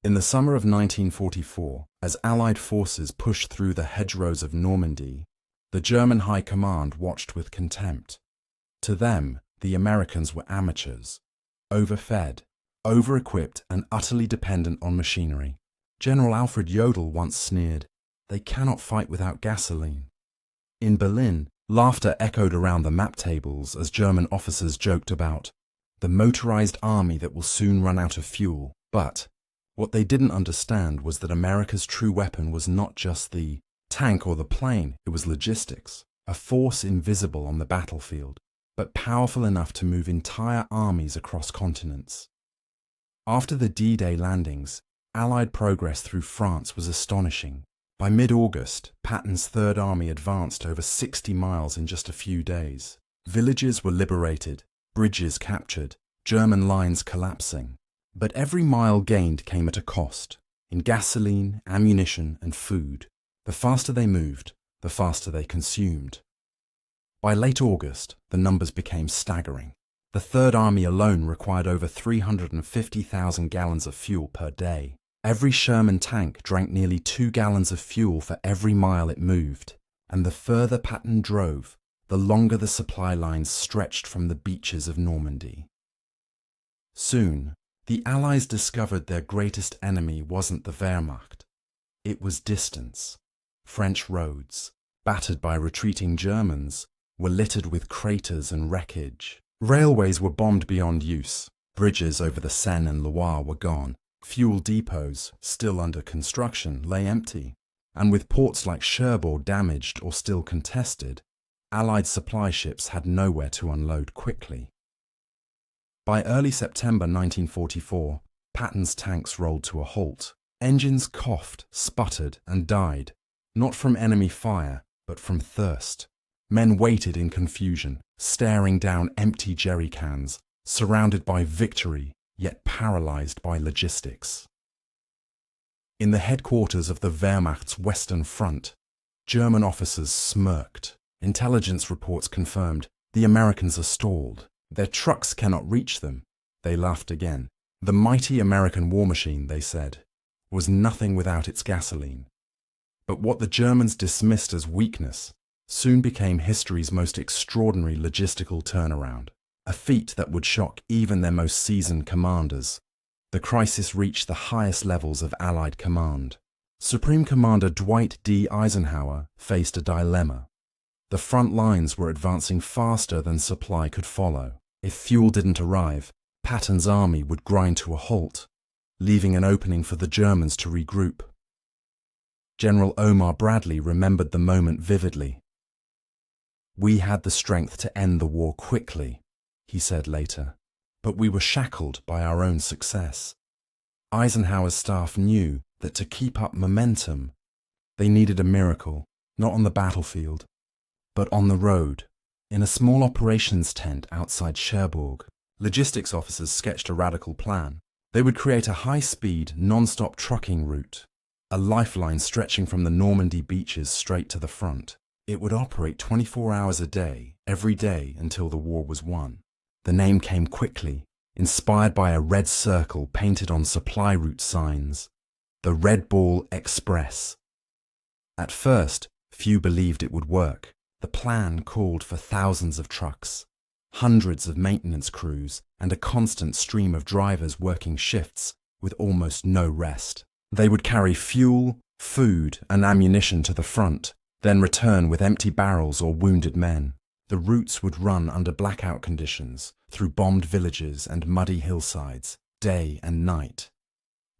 In the summer of 1944, as Allied forces pushed through the hedgerows of Normandy, the German High Command watched with contempt. To them, the Americans were amateurs, overfed, over-equipped and utterly dependent on machinery. General Alfred Jodl once sneered, "They cannot fight without gasoline." In Berlin, laughter echoed around the map tables as German officers joked about the motorized army that will soon run out of fuel. But what they didn't understand was that America's true weapon was not just the tank or the plane, it was logistics, a force invisible on the battlefield, but powerful enough to move entire armies across continents. After the D-Day landings, Allied progress through France was astonishing. By mid-August, Patton's Third Army advanced over 60 miles in just a few days. Villages were liberated, bridges captured, German lines collapsing. But every mile gained came at a cost, in gasoline, ammunition, and food. The faster they moved, the faster they consumed. By late August, the numbers became staggering. The Third Army alone required over 350,000 gallons of fuel per day. Every Sherman tank drank nearly 2 gallons of fuel for every mile it moved, and the further Patton drove, the longer the supply lines stretched from the beaches of Normandy. Soon, the Allies discovered their greatest enemy wasn't the Wehrmacht. It was distance. French roads, battered by retreating Germans, were littered with craters and wreckage. Railways were bombed beyond use. Bridges over the Seine and Loire were gone. Fuel depots, still under construction, lay empty. And with ports like Cherbourg damaged or still contested, Allied supply ships had nowhere to unload quickly. By early September 1944, Patton's tanks rolled to a halt. Engines coughed, sputtered, and died, not from enemy fire, but from thirst. Men waited in confusion, staring down empty jerry cans, surrounded by victory, yet paralyzed by logistics. In the headquarters of the Wehrmacht's Western Front, German officers smirked. Intelligence reports confirmed, the Americans are stalled. Their trucks cannot reach them. They laughed again. The mighty American war machine, they said, was nothing without its gasoline. But what the Germans dismissed as weakness soon became history's most extraordinary logistical turnaround, a feat that would shock even their most seasoned commanders. The crisis reached the highest levels of Allied command. Supreme Commander Dwight D. Eisenhower faced a dilemma. The front lines were advancing faster than supply could follow. If fuel didn't arrive, Patton's army would grind to a halt, leaving an opening for the Germans to regroup. General Omar Bradley remembered the moment vividly. "We had the strength to end the war quickly," he said later, "but we were shackled by our own success." Eisenhower's staff knew that to keep up momentum, they needed a miracle, not on the battlefield, but on the road. In a small operations tent outside Cherbourg, logistics officers sketched a radical plan. They would create a high-speed, non-stop trucking route, a lifeline stretching from the Normandy beaches straight to the front. It would operate 24 hours a day, every day until the war was won. The name came quickly, inspired by a red circle painted on supply route signs, the Red Ball Express. At first, few believed it would work. The plan called for thousands of trucks, hundreds of maintenance crews, and a constant stream of drivers working shifts with almost no rest. They would carry fuel, food, and ammunition to the front, then return with empty barrels or wounded men. The routes would run under blackout conditions, through bombed villages and muddy hillsides, day and night.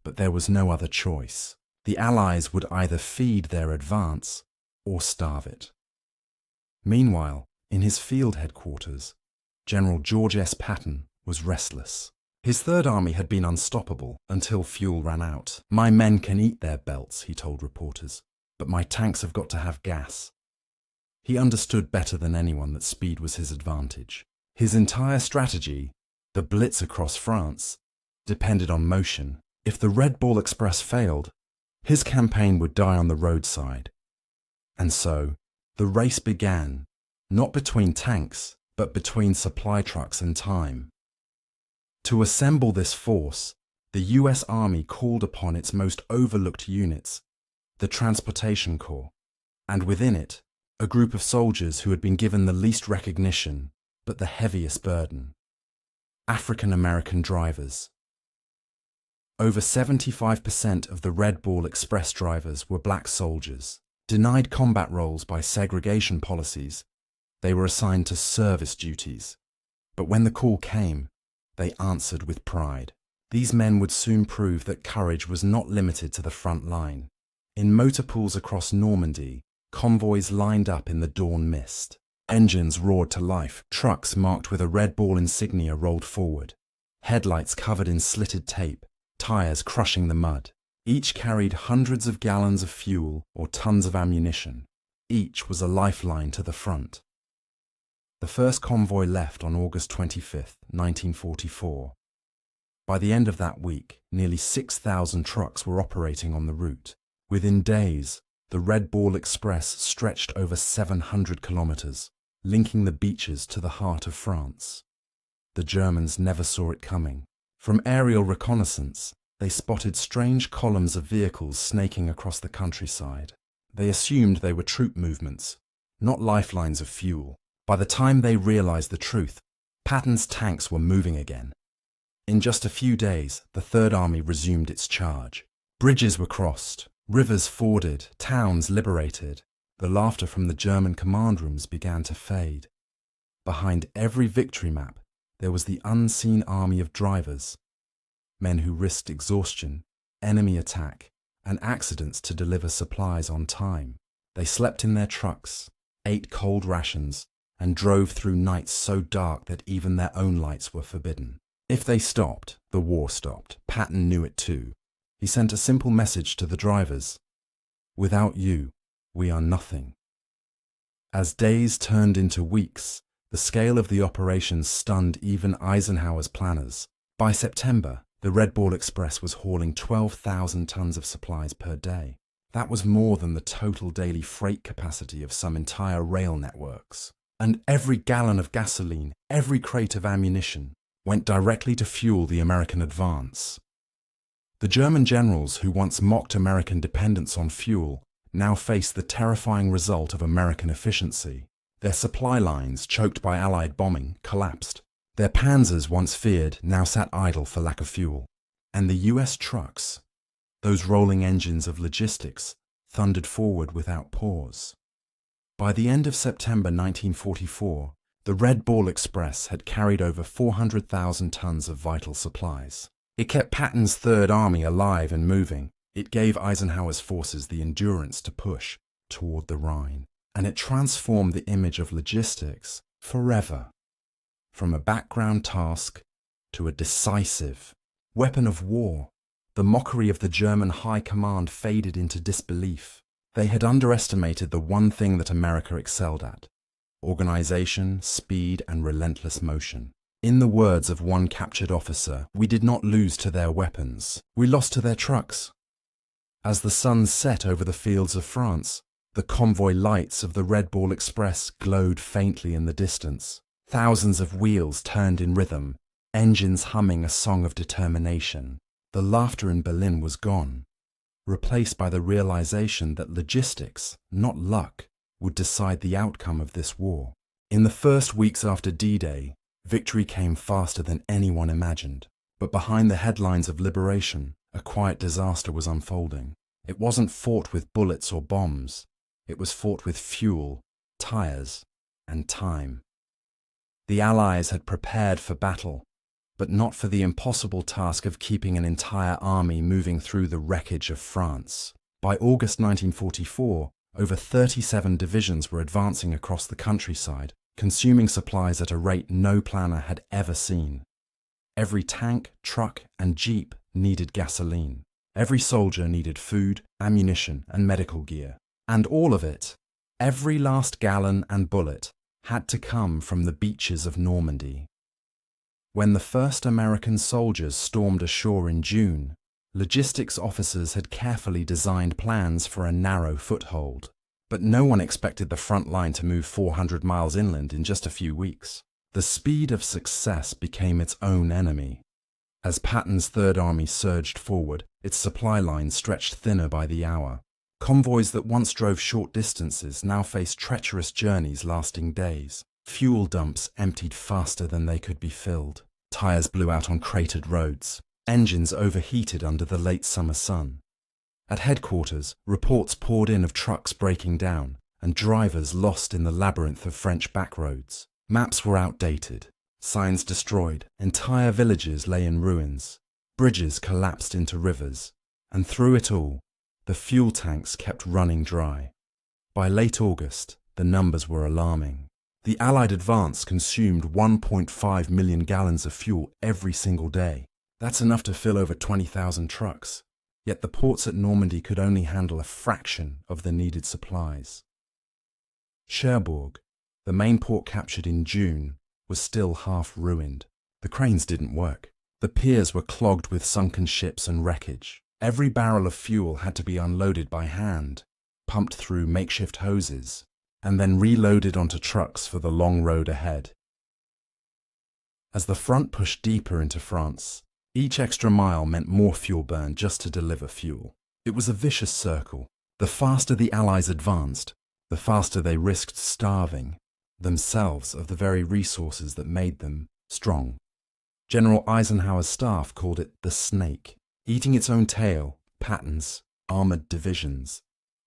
But there was no other choice. The Allies would either feed their advance or starve it. Meanwhile, in his field headquarters, General George S. Patton was restless. His Third Army had been unstoppable until fuel ran out. "My men can eat their belts," he told reporters, "but my tanks have got to have gas." He understood better than anyone that speed was his advantage. His entire strategy, the blitz across France, depended on motion. If the Red Ball Express failed, his campaign would die on the roadside. And so, the race began, not between tanks, but between supply trucks and time. To assemble this force, the US Army called upon its most overlooked units, the Transportation Corps, and within it, a group of soldiers who had been given the least recognition but the heaviest burden: African American drivers. Over 75% of the Red Ball Express drivers were black soldiers. Denied combat roles by segregation policies, they were assigned to service duties. But when the call came, they answered with pride. These men would soon prove that courage was not limited to the front line. In motor pools across Normandy, convoys lined up in the dawn mist. Engines roared to life, trucks marked with a Red Ball insignia rolled forward, headlights covered in slitted tape, tires crushing the mud. Each carried hundreds of gallons of fuel or tons of ammunition. Each was a lifeline to the front. The first convoy left on August 25, 1944. By the end of that week, nearly 6,000 trucks were operating on the route. Within days, the Red Ball Express stretched over 700 kilometers, linking the beaches to the heart of France. The Germans never saw it coming. From aerial reconnaissance, they spotted strange columns of vehicles snaking across the countryside. They assumed they were troop movements, not lifelines of fuel. By the time they realized the truth, Patton's tanks were moving again. In just a few days, the Third Army resumed its charge. Bridges were crossed, rivers forded, towns liberated. The laughter from the German command rooms began to fade. Behind every victory map, there was the unseen army of drivers, men who risked exhaustion, enemy attack, and accidents to deliver supplies on time. They slept in their trucks, ate cold rations, and drove through nights so dark that even their own lights were forbidden. If they stopped, the war stopped. Patton knew it too. He sent a simple message to the drivers: "Without you, we are nothing." As days turned into weeks, the scale of the operations stunned even Eisenhower's planners. By September, the Red Ball Express was hauling 12,000 tons of supplies per day. That was more than the total daily freight capacity of some entire rail networks. And every gallon of gasoline, every crate of ammunition, went directly to fuel the American advance. The German generals who once mocked American dependence on fuel now faced the terrifying result of American efficiency. Their supply lines, choked by Allied bombing, collapsed. Their panzers, once feared, now sat idle for lack of fuel. And the US trucks, those rolling engines of logistics, thundered forward without pause. By the end of September 1944, the Red Ball Express had carried over 400,000 tons of vital supplies. It kept Patton's Third Army alive and moving. It gave Eisenhower's forces the endurance to push toward the Rhine. And it transformed the image of logistics forever. From a background task to a decisive weapon of war, the mockery of the German high command faded into disbelief. They had underestimated the one thing that America excelled at: organization, speed, and relentless motion. In the words of one captured officer, "We did not lose to their weapons, we lost to their trucks." As the sun set over the fields of France, the convoy lights of the Red Ball Express glowed faintly in the distance. Thousands of wheels turned in rhythm, engines humming a song of determination. The laughter in Berlin was gone, replaced by the realization that logistics, not luck, would decide the outcome of this war. In the first weeks after D-Day, victory came faster than anyone imagined. But behind the headlines of liberation, a quiet disaster was unfolding. It wasn't fought with bullets or bombs. It was fought with fuel, tires, and time. The Allies had prepared for battle, but not for the impossible task of keeping an entire army moving through the wreckage of France. By August 1944, over 37 divisions were advancing across the countryside, consuming supplies at a rate no planner had ever seen. Every tank, truck, and jeep needed gasoline. Every soldier needed food, ammunition, and medical gear. And all of it, every last gallon and bullet, had to come from the beaches of Normandy. When the first American soldiers stormed ashore in June, logistics officers had carefully designed plans for a narrow foothold. But no one expected the front line to move 400 miles inland in just a few weeks. The speed of success became its own enemy. As Patton's Third Army surged forward, its supply lines stretched thinner by the hour. Convoys that once drove short distances now faced treacherous journeys lasting days. Fuel dumps emptied faster than they could be filled. Tires blew out on cratered roads. Engines overheated under the late summer sun. At headquarters, reports poured in of trucks breaking down and drivers lost in the labyrinth of French backroads. Maps were outdated, signs destroyed, entire villages lay in ruins, bridges collapsed into rivers, and through it all, the fuel tanks kept running dry. By late August, the numbers were alarming. The Allied advance consumed 1.5 million gallons of fuel every single day. That's enough to fill over 20,000 trucks. Yet the ports at Normandy could only handle a fraction of the needed supplies. Cherbourg, the main port captured in June, was still half ruined. The cranes didn't work. The piers were clogged with sunken ships and wreckage. Every barrel of fuel had to be unloaded by hand, pumped through makeshift hoses, and then reloaded onto trucks for the long road ahead. As the front pushed deeper into France, each extra mile meant more fuel burn just to deliver fuel. It was a vicious circle. The faster the Allies advanced, the faster they risked starving themselves of the very resources that made them strong. General Eisenhower's staff called it the snake, eating its own tail. Patton's armored divisions,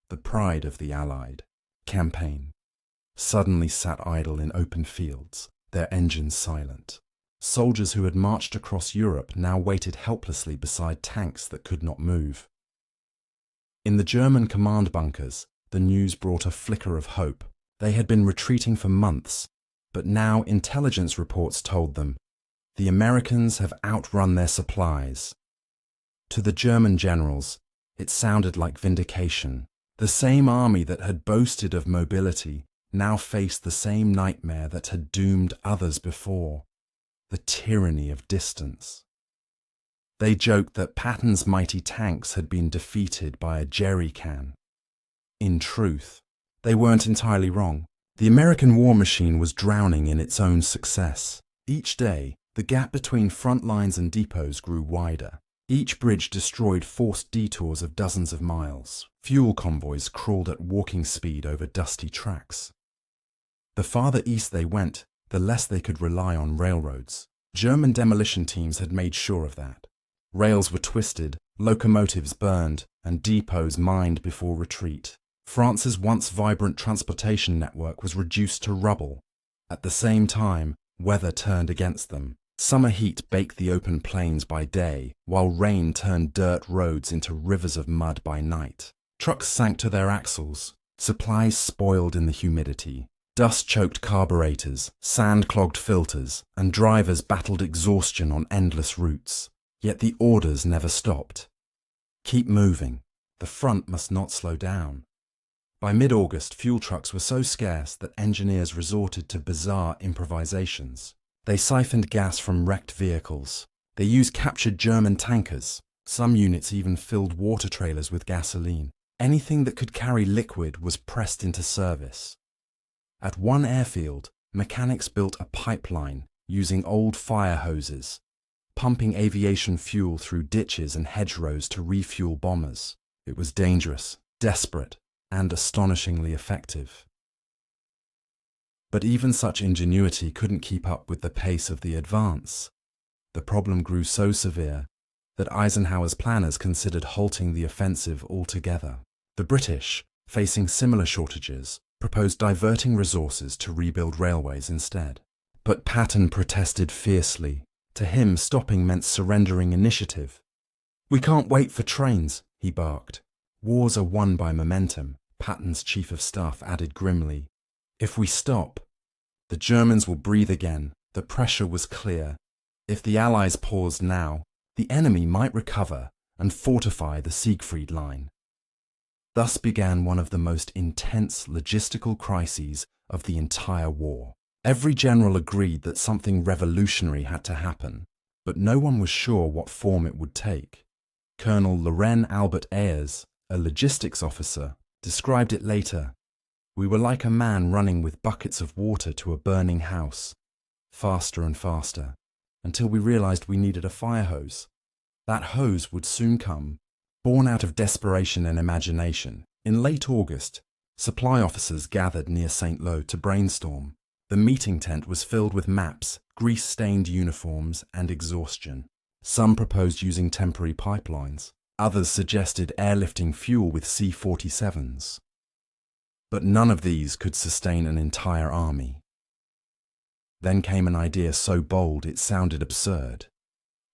the pride of the Allied campaign, suddenly sat idle in open fields, their engines silent. Soldiers who had marched across Europe now waited helplessly beside tanks that could not move. In the German command bunkers, the news brought a flicker of hope. They had been retreating for months, but now intelligence reports told them, the Americans have outrun their supplies. To the German generals, it sounded like vindication. The same army that had boasted of mobility now faced the same nightmare that had doomed others before. The tyranny of distance. They joked that Patton's mighty tanks had been defeated by a jerry can. In truth, they weren't entirely wrong. The American war machine was drowning in its own success. Each day, the gap between front lines and depots grew wider. Each bridge destroyed forced detours of dozens of miles. Fuel convoys crawled at walking speed over dusty tracks. The farther east they went, the less they could rely on railroads. German demolition teams had made sure of that. Rails were twisted, locomotives burned, and depots mined before retreat. France's once vibrant transportation network was reduced to rubble. At the same time, weather turned against them. Summer heat baked the open plains by day, while rain turned dirt roads into rivers of mud by night. Trucks sank to their axles, supplies spoiled in the humidity. Dust-choked carburetors, sand-clogged filters, and drivers battled exhaustion on endless routes. Yet the orders never stopped. Keep moving. The front must not slow down. By mid-August, fuel trucks were so scarce that engineers resorted to bizarre improvisations. They siphoned gas from wrecked vehicles. They used captured German tankers. Some units even filled water trailers with gasoline. Anything that could carry liquid was pressed into service. At one airfield, mechanics built a pipeline using old fire hoses, pumping aviation fuel through ditches and hedgerows to refuel bombers. It was dangerous, desperate, and astonishingly effective. But even such ingenuity couldn't keep up with the pace of the advance. The problem grew so severe that Eisenhower's planners considered halting the offensive altogether. The British, facing similar shortages, proposed diverting resources to rebuild railways instead. But Patton protested fiercely. To him, stopping meant surrendering initiative. "We can't wait for trains," he barked. "Wars are won by momentum," Patton's chief of staff added grimly. "If we stop, the Germans will breathe again." The pressure was clear. If the Allies paused now, the enemy might recover and fortify the Siegfried Line. Thus began one of the most intense logistical crises of the entire war. Every general agreed that something revolutionary had to happen, but no one was sure what form it would take. Colonel Loren Albert Ayers, a logistics officer, described it later. "We were like a man running with buckets of water to a burning house, faster and faster. until we realized we needed a fire hose. That hose would soon come, born out of desperation and imagination. In late August, supply officers gathered near St. Lo to brainstorm. The meeting tent was filled with maps, grease-stained uniforms, and exhaustion. Some proposed using temporary pipelines. Others suggested airlifting fuel with C-47s. But none of these could sustain an entire army. Then came an idea so bold it sounded absurd.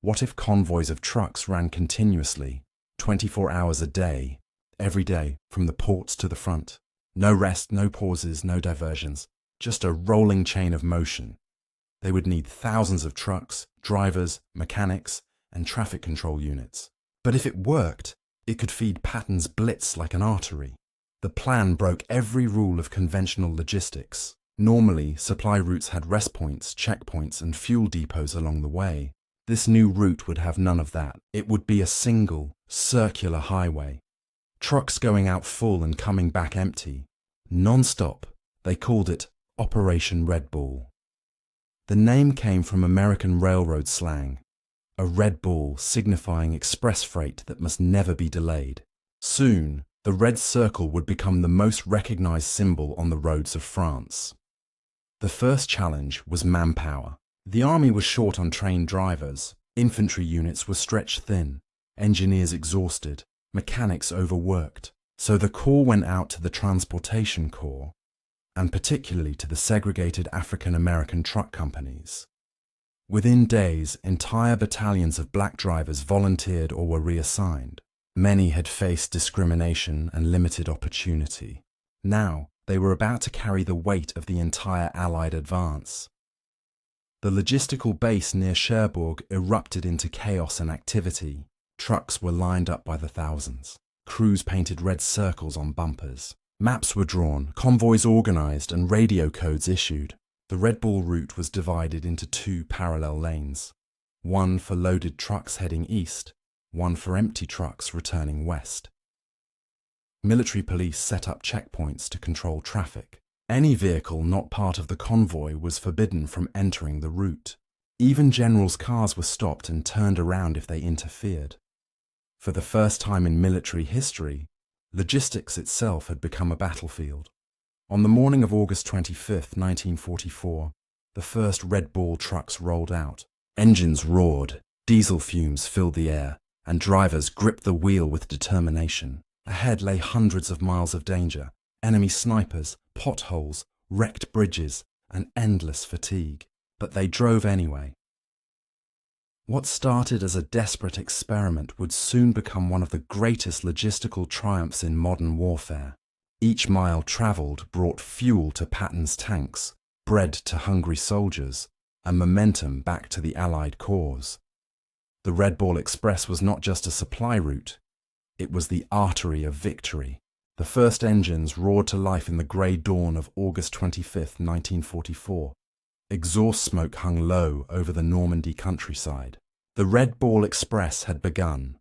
What if convoys of trucks ran continuously, 24 hours a day, every day, from the ports to the front? No rest, no pauses, no diversions, just a rolling chain of motion. They would need thousands of trucks, drivers, mechanics, and traffic control units. But if it worked, it could feed Patton's blitz like an artery. The plan broke every rule of conventional logistics. Normally, supply routes had rest points, checkpoints, and fuel depots along the way. This new route would have none of that. It would be a single, circular highway. Trucks going out full and coming back empty. Non-stop. They called it Operation Red Bull. The name came from American railroad slang. A Red Bull signifying express freight that must never be delayed. Soon, the red circle would become the most recognized symbol on the roads of France. The first challenge was manpower. The army was short on trained drivers, infantry units were stretched thin, engineers exhausted, mechanics overworked. So the call went out to the Transportation Corps, and particularly to the segregated African American truck companies. Within days, entire battalions of black drivers volunteered or were reassigned. Many had faced discrimination and limited opportunity. Now, they were about to carry the weight of the entire Allied advance. The logistical base near Cherbourg erupted into chaos and activity. Trucks were lined up by the thousands. Crews painted red circles on bumpers. Maps were drawn, convoys organized, and radio codes issued. The Red Bull route was divided into two parallel lanes. One for loaded trucks heading east, one for empty trucks returning west. Military police set up checkpoints to control traffic. Any vehicle not part of the convoy was forbidden from entering the route. Even generals' cars were stopped and turned around if they interfered. For the first time in military history, logistics itself had become a battlefield. On the morning of August 25, 1944, the first Red Bull trucks rolled out. Engines roared, diesel fumes filled the air, and drivers gripped the wheel with determination. Ahead lay hundreds of miles of danger, enemy snipers, potholes, wrecked bridges, and endless fatigue. But they drove anyway. What started as a desperate experiment would soon become one of the greatest logistical triumphs in modern warfare. Each mile travelled brought fuel to Patton's tanks, bread to hungry soldiers, and momentum back to the Allied cause. The Red Bull Express was not just a supply route, it was the artery of victory. The first engines roared to life in the grey dawn of August 25, 1944. Exhaust smoke hung low over the Normandy countryside. The Red Bull Express had begun.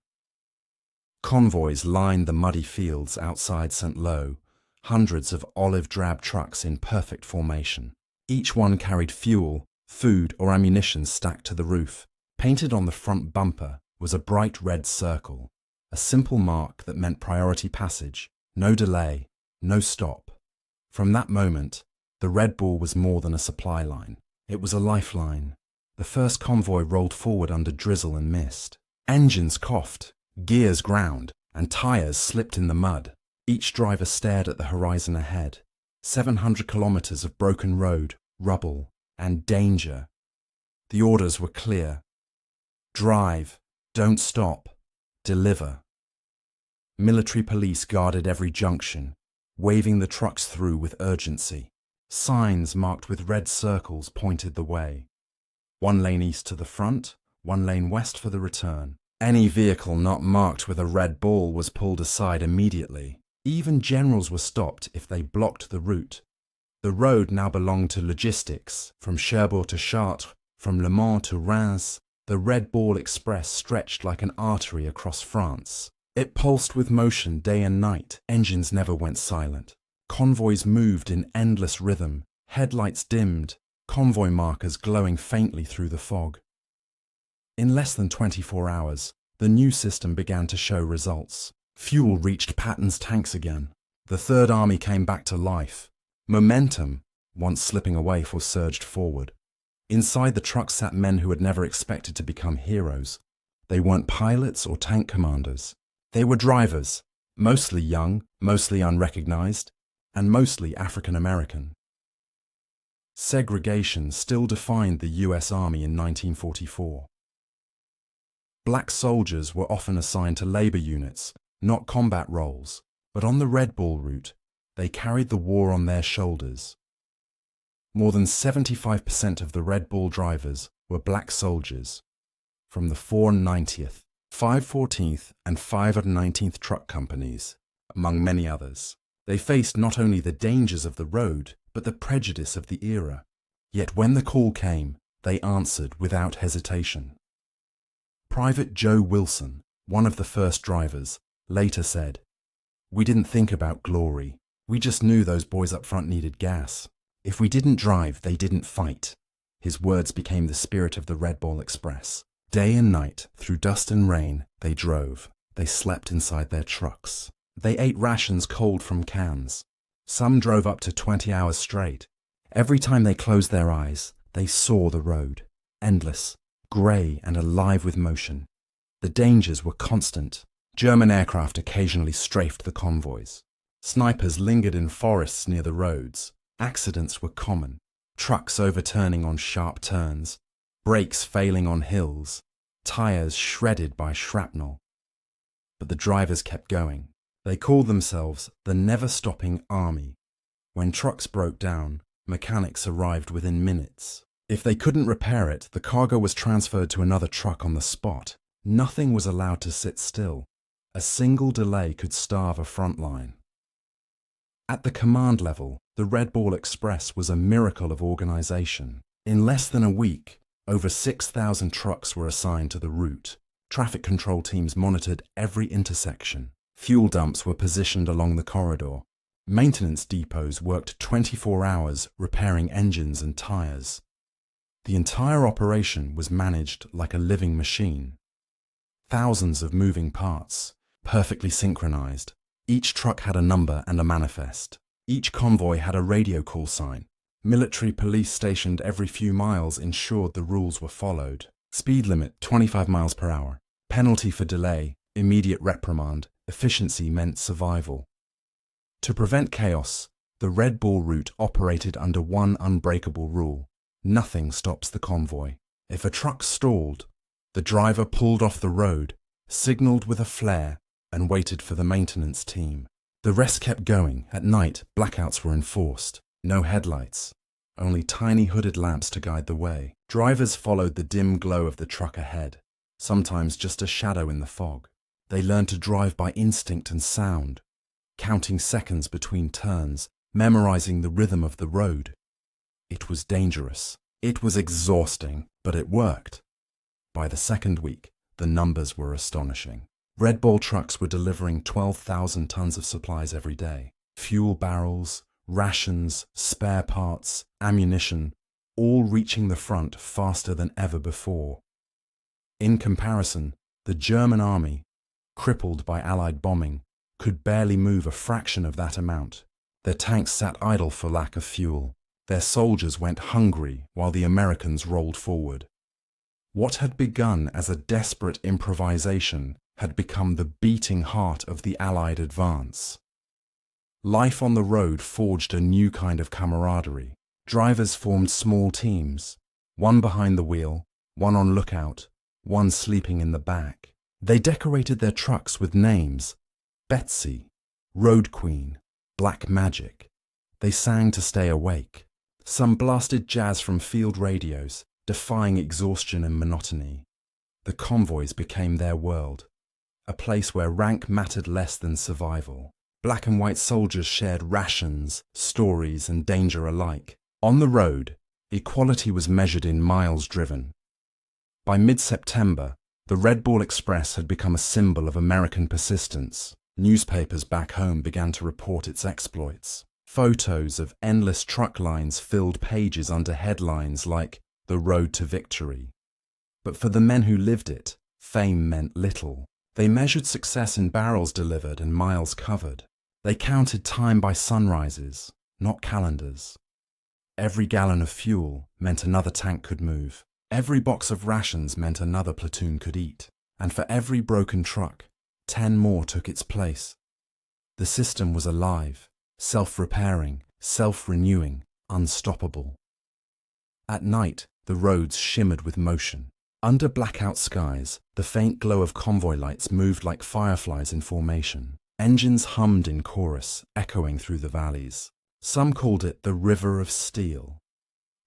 Convoys lined the muddy fields outside St. Lo, hundreds of olive-drab trucks in perfect formation. Each one carried fuel, food or ammunition stacked to the roof. Painted on the front bumper was a bright red circle, a simple mark that meant priority passage, no delay, no stop. From that moment, the Red Bull was more than a supply line. It was a lifeline. The first convoy rolled forward under drizzle and mist. Engines coughed, gears ground, and tires slipped in the mud. Each driver stared at the horizon ahead. 700 kilometers of broken road, rubble, and danger. The orders were clear. Drive, don't stop, deliver. Military police guarded every junction, waving the trucks through with urgency. Signs marked with red circles pointed the way. One lane east to the front, one lane west for the return. Any vehicle not marked with a red ball was pulled aside immediately. Even generals were stopped if they blocked the route. The road now belonged to logistics. From Cherbourg to Chartres, from Le Mans to Reims, the Red Bull Express stretched like an artery across France. It pulsed with motion day and night. Engines never went silent. Convoys moved in endless rhythm. Headlights dimmed, convoy markers glowing faintly through the fog. In less than 24 hours, the new system began to show results. Fuel reached Patton's tanks again. The Third Army came back to life. Momentum, once slipping away, surged forward. Inside the truck sat men who had never expected to become heroes. They weren't pilots or tank commanders. They were drivers, mostly young, mostly unrecognized, and mostly African American. Segregation still defined the US Army in 1944. Black soldiers were often assigned to labor units, not combat roles, but on the Red Ball route, they carried the war on their shoulders. More than 75% of the Red Ball drivers were black soldiers from the 490th, 514th, and 519th truck companies, among many others. They faced not only the dangers of the road, but the prejudice of the era. Yet when the call came, they answered without hesitation. Private Joe Wilson, one of the first drivers, later said, "We didn't think about glory. We just knew those boys up front needed gas. If we didn't drive, they didn't fight." His words became the spirit of the Red Ball Express. Day and night, through dust and rain, they drove. They slept inside their trucks. They ate rations cold from cans. Some drove up to 20 hours straight. Every time they closed their eyes, they saw the road, endless, grey and alive with motion. The dangers were constant. German aircraft occasionally strafed the convoys. Snipers lingered in forests near the roads. Accidents were common. Trucks overturning on sharp turns, brakes failing on hills, tires shredded by shrapnel. But the drivers kept going. They called themselves the never-stopping army. When trucks broke down, mechanics arrived within minutes. If they couldn't repair it, the cargo was transferred to another truck on the spot. Nothing was allowed to sit still. A single delay could starve a front line. At the command level, the Red Ball Express was a miracle of organization. In less than a week, over 6,000 trucks were assigned to the route. Traffic control teams monitored every intersection. Fuel dumps were positioned along the corridor. Maintenance depots worked 24 hours repairing engines and tires. The entire operation was managed like a living machine. Thousands of moving parts, perfectly synchronized. Each truck had a number and a manifest. Each convoy had a radio call sign. Military police stationed every few miles ensured the rules were followed. Speed limit 25 miles per hour. Penalty for delay, immediate reprimand. Efficiency meant survival. To prevent chaos, the Red Ball route operated under one unbreakable rule. Nothing stops the convoy. If a truck stalled, the driver pulled off the road, signaled with a flare, and waited for the maintenance team. The rest kept going. At night, blackouts were enforced. No headlights, only tiny hooded lamps to guide the way. Drivers followed the dim glow of the truck ahead, sometimes just a shadow in the fog. They learned to drive by instinct and sound, counting seconds between turns, memorizing the rhythm of the road. It was dangerous. It was exhausting, but it worked. By the second week, the numbers were astonishing. Red Ball trucks were delivering 12,000 tons of supplies every day. Fuel barrels, rations, spare parts, ammunition, all reaching the front faster than ever before. In comparison, the German army, crippled by Allied bombing, could barely move a fraction of that amount. Their tanks sat idle for lack of fuel. Their soldiers went hungry while the Americans rolled forward. What had begun as a desperate improvisation had become the beating heart of the Allied advance. Life on the road forged a new kind of camaraderie. Drivers formed small teams, one behind the wheel, one on lookout, one sleeping in the back. They decorated their trucks with names: Betsy, Road Queen, Black Magic. They sang to stay awake. Some blasted jazz from field radios, defying exhaustion and monotony. The convoys became their world, a place where rank mattered less than survival. Black and white soldiers shared rations, stories, and danger alike. On the road, equality was measured in miles driven. By mid-September, the Red Ball Express had become a symbol of American persistence. Newspapers back home began to report its exploits. Photos of endless truck lines filled pages under headlines like "The Road to Victory." But for the men who lived it, fame meant little. They measured success in barrels delivered and miles covered. They counted time by sunrises, not calendars. Every gallon of fuel meant another tank could move. Every box of rations meant another platoon could eat. And for every broken truck, 10 more took its place. The system was alive, self-repairing, self-renewing, unstoppable. At night, the roads shimmered with motion. Under blackout skies, the faint glow of convoy lights moved like fireflies in formation. Engines hummed in chorus, echoing through the valleys. Some called it the River of Steel.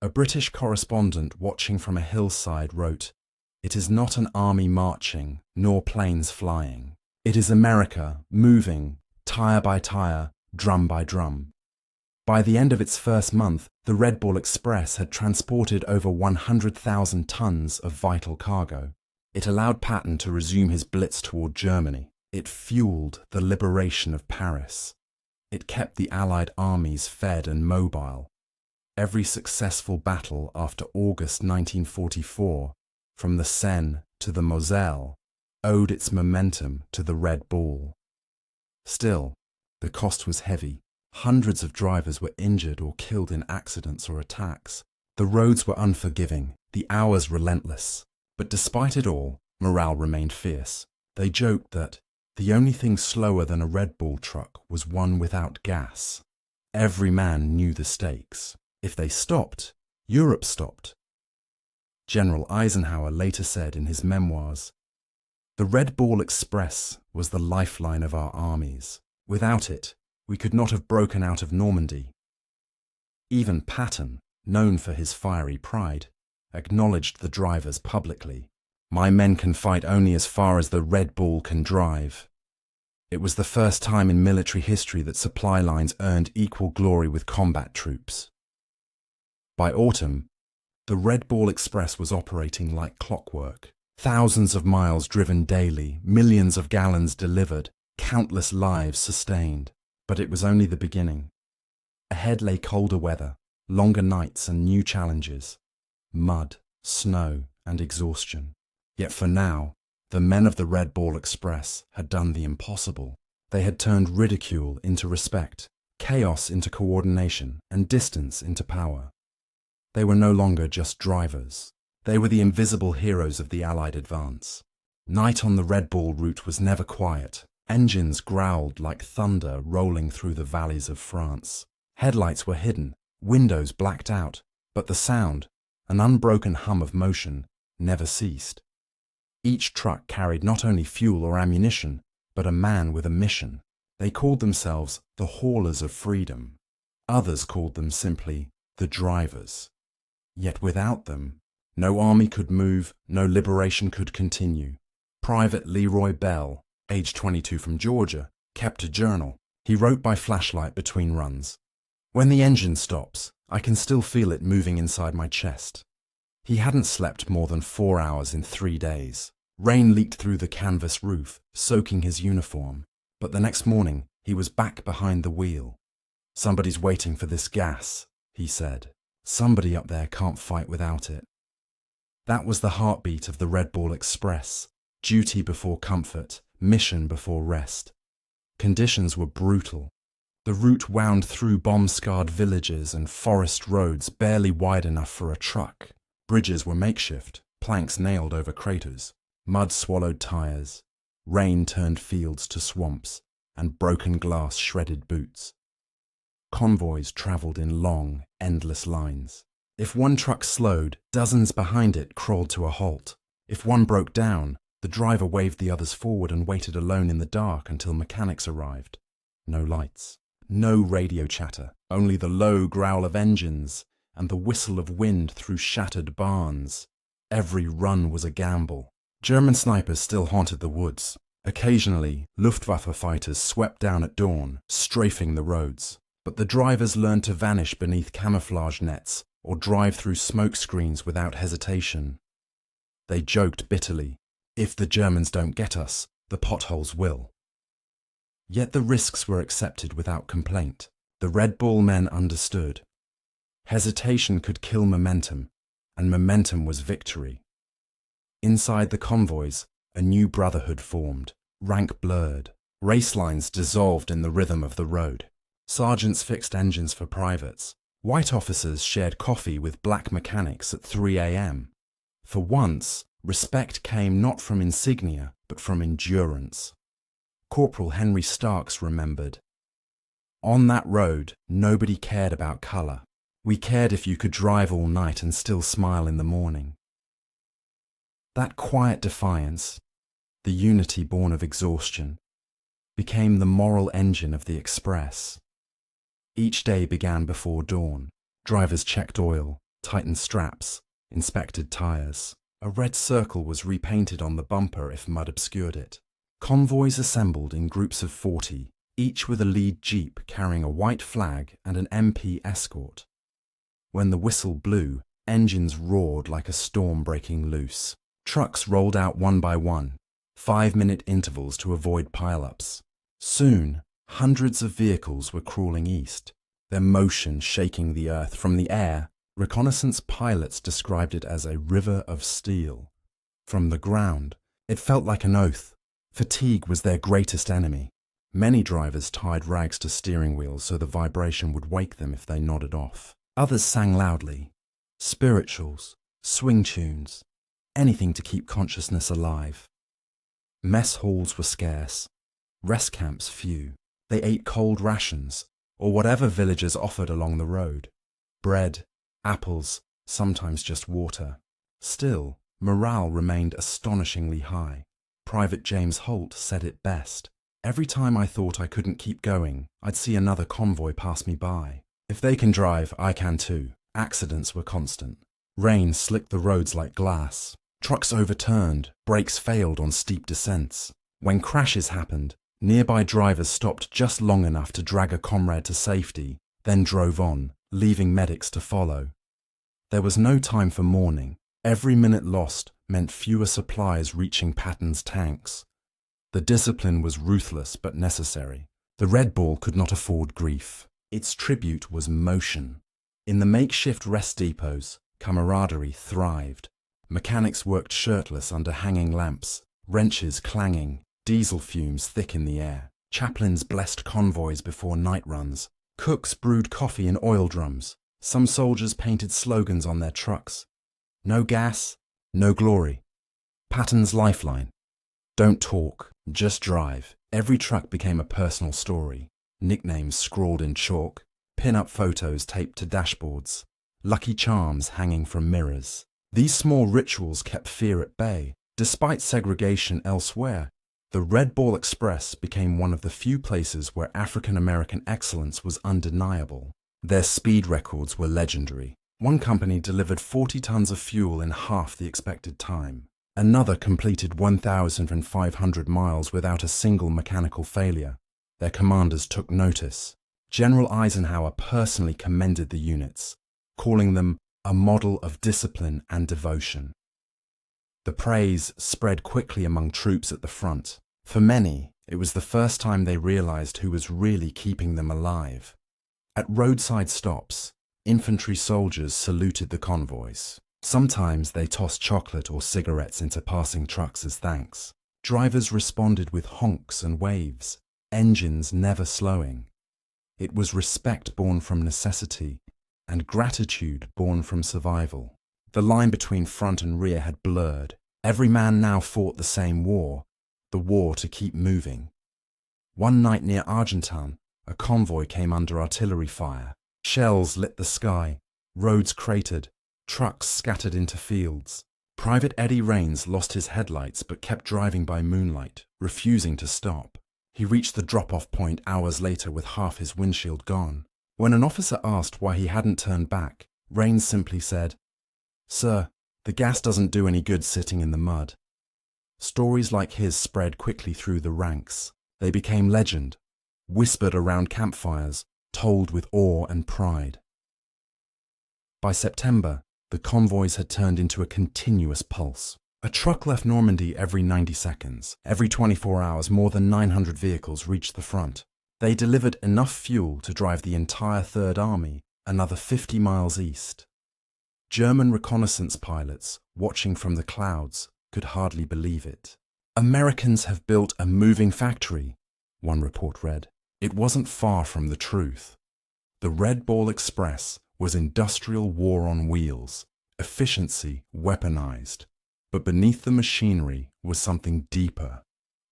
A British correspondent watching from a hillside wrote, "It is not an army marching, nor planes flying. It is America moving, tire by tire, drum by drum." By the end of its first month, the Red Bull Express had transported over 100,000 tons of vital cargo. It allowed Patton to resume his blitz toward Germany. It fueled the liberation of Paris. It kept the Allied armies fed and mobile. Every successful battle after August 1944, from the Seine to the Moselle, owed its momentum to the Red Bull. Still, the cost was heavy. Hundreds of drivers were injured or killed in accidents or attacks. The roads were unforgiving, the hours relentless. But despite it all, morale remained fierce. They joked that the only thing slower than a Red Bull truck was one without gas. Every man knew the stakes. If they stopped, Europe stopped. General Eisenhower later said in his memoirs, "The Red Bull Express was the lifeline of our armies. Without it, we could not have broken out of Normandy." Even Patton, known for his fiery pride, acknowledged the drivers publicly. "My men can fight only as far as the Red Bull can drive." It was the first time in military history that supply lines earned equal glory with combat troops. By autumn, the Red Bull Express was operating like clockwork. Thousands of miles driven daily, millions of gallons delivered, countless lives sustained. But it was only the beginning. Ahead lay colder weather, longer nights and new challenges. Mud, snow, and exhaustion. Yet for now, the men of the Red Bull Express had done the impossible. They had turned ridicule into respect, chaos into coordination, and distance into power. They were no longer just drivers. They were the invisible heroes of the Allied advance. Night on the Red Bull route was never quiet. Engines growled like thunder rolling through the valleys of France. Headlights were hidden, windows blacked out, but the sound, an unbroken hum of motion, never ceased. Each truck carried not only fuel or ammunition, but a man with a mission. They called themselves the Haulers of Freedom. Others called them simply the Drivers. Yet without them, no army could move, no liberation could continue. Private Leroy Bell, age 22 from Georgia, kept a journal. He wrote by flashlight between runs. "When the engine stops, I can still feel it moving inside my chest." He hadn't slept more than 4 hours in 3 days. Rain leaked through the canvas roof, soaking his uniform. But the next morning, he was back behind the wheel. "Somebody's waiting for this gas," he said. "Somebody up there can't fight without it." That was the heartbeat of the Red Bull Express. Duty before comfort, mission before rest. Conditions were brutal. The route wound through bomb-scarred villages and forest roads barely wide enough for a truck. Bridges were makeshift, planks nailed over craters. Mud swallowed tires. Rain turned fields to swamps, and broken glass shredded boots. Convoys travelled in long, endless lines. If one truck slowed, dozens behind it crawled to a halt. If one broke down, the driver waved the others forward and waited alone in the dark until mechanics arrived. No lights, no radio chatter, only the low growl of engines and the whistle of wind through shattered barns. Every run was a gamble. German snipers still haunted the woods. Occasionally, Luftwaffe fighters swept down at dawn, strafing the roads. But the drivers learned to vanish beneath camouflage nets or drive through smoke screens without hesitation. They joked bitterly, "If the Germans don't get us, the potholes will." Yet the risks were accepted without complaint. The Red Bull men understood. Hesitation could kill momentum, and momentum was victory. Inside the convoys, a new brotherhood formed, rank blurred. Race lines dissolved in the rhythm of the road. Sergeants fixed engines for privates. White officers shared coffee with black mechanics at 3 a.m. For once, respect came not from insignia, but from endurance. Corporal Henry Starks remembered, "On that road, nobody cared about colour. We cared if you could drive all night and still smile in the morning." That quiet defiance, the unity born of exhaustion, became the moral engine of the express. Each day began before dawn. Drivers checked oil, tightened straps, inspected tires. A red circle was repainted on the bumper if mud obscured it. Convoys assembled in groups of 40, each with a lead jeep carrying a white flag and an MP escort. When the whistle blew, engines roared like a storm breaking loose. Trucks rolled out one by one, 5-minute intervals to avoid pileups. Soon, hundreds of vehicles were crawling east, their motion shaking the earth. From the air, reconnaissance pilots described it as a river of steel. From the ground, it felt like an oath. Fatigue was their greatest enemy. Many drivers tied rags to steering wheels so the vibration would wake them if they nodded off. Others sang loudly. Spirituals, swing tunes, anything to keep consciousness alive. Mess halls were scarce. Rest camps few. They ate cold rations, or whatever villagers offered along the road. Bread, apples, sometimes just water. Still, morale remained astonishingly high. Private James Holt said it best. "Every time I thought I couldn't keep going, I'd see another convoy pass me by. If they can drive, I can too." Accidents were constant. Rain slicked the roads like glass. Trucks overturned, brakes failed on steep descents. When crashes happened, nearby drivers stopped just long enough to drag a comrade to safety, then drove on, leaving medics to follow. There was no time for mourning. Every minute lost meant fewer supplies reaching Patton's tanks. The discipline was ruthless but necessary. The Red Ball could not afford grief. Its tribute was motion. In the makeshift rest depots, camaraderie thrived. Mechanics worked shirtless under hanging lamps, wrenches clanging, diesel fumes thick in the air. Chaplains blessed convoys before night runs. Cooks brewed coffee in oil drums. Some soldiers painted slogans on their trucks. No gas, no glory. Patton's lifeline. Don't talk, just drive. Every truck became a personal story. Nicknames scrawled in chalk, pin-up photos taped to dashboards, lucky charms hanging from mirrors. These small rituals kept fear at bay. Despite segregation elsewhere, the Red Ball Express became one of the few places where African-American excellence was undeniable. Their speed records were legendary. One company delivered 40 tons of fuel in half the expected time. Another completed 1,500 miles without a single mechanical failure. Their commanders took notice. General Eisenhower personally commended the units, calling them a model of discipline and devotion. The praise spread quickly among troops at the front. For many, it was the first time they realized who was really keeping them alive. At roadside stops, infantry soldiers saluted the convoys. Sometimes they tossed chocolate or cigarettes into passing trucks as thanks. Drivers responded with honks and waves, engines never slowing. It was respect born from necessity and gratitude born from survival. The line between front and rear had blurred. Every man now fought the same war, the war to keep moving. One night near Argentan, a convoy came under artillery fire. Shells lit the sky, roads cratered, trucks scattered into fields. Private Eddie Raines lost his headlights but kept driving by moonlight, refusing to stop. He reached the drop-off point hours later with half his windshield gone. When an officer asked why he hadn't turned back, Raines simply said, "Sir, the gas doesn't do any good sitting in the mud." Stories like his spread quickly through the ranks. They became legend, whispered around campfires, told with awe and pride. By September, the convoys had turned into a continuous pulse. A truck left Normandy every 90 seconds. Every 24 hours, more than 900 vehicles reached the front. They delivered enough fuel to drive the entire Third Army another 50 miles east. German reconnaissance pilots, watching from the clouds, could hardly believe it. "Americans have built a moving factory," one report read. It wasn't far from the truth. The Red Ball Express was industrial war on wheels, efficiency weaponized. But beneath the machinery was something deeper.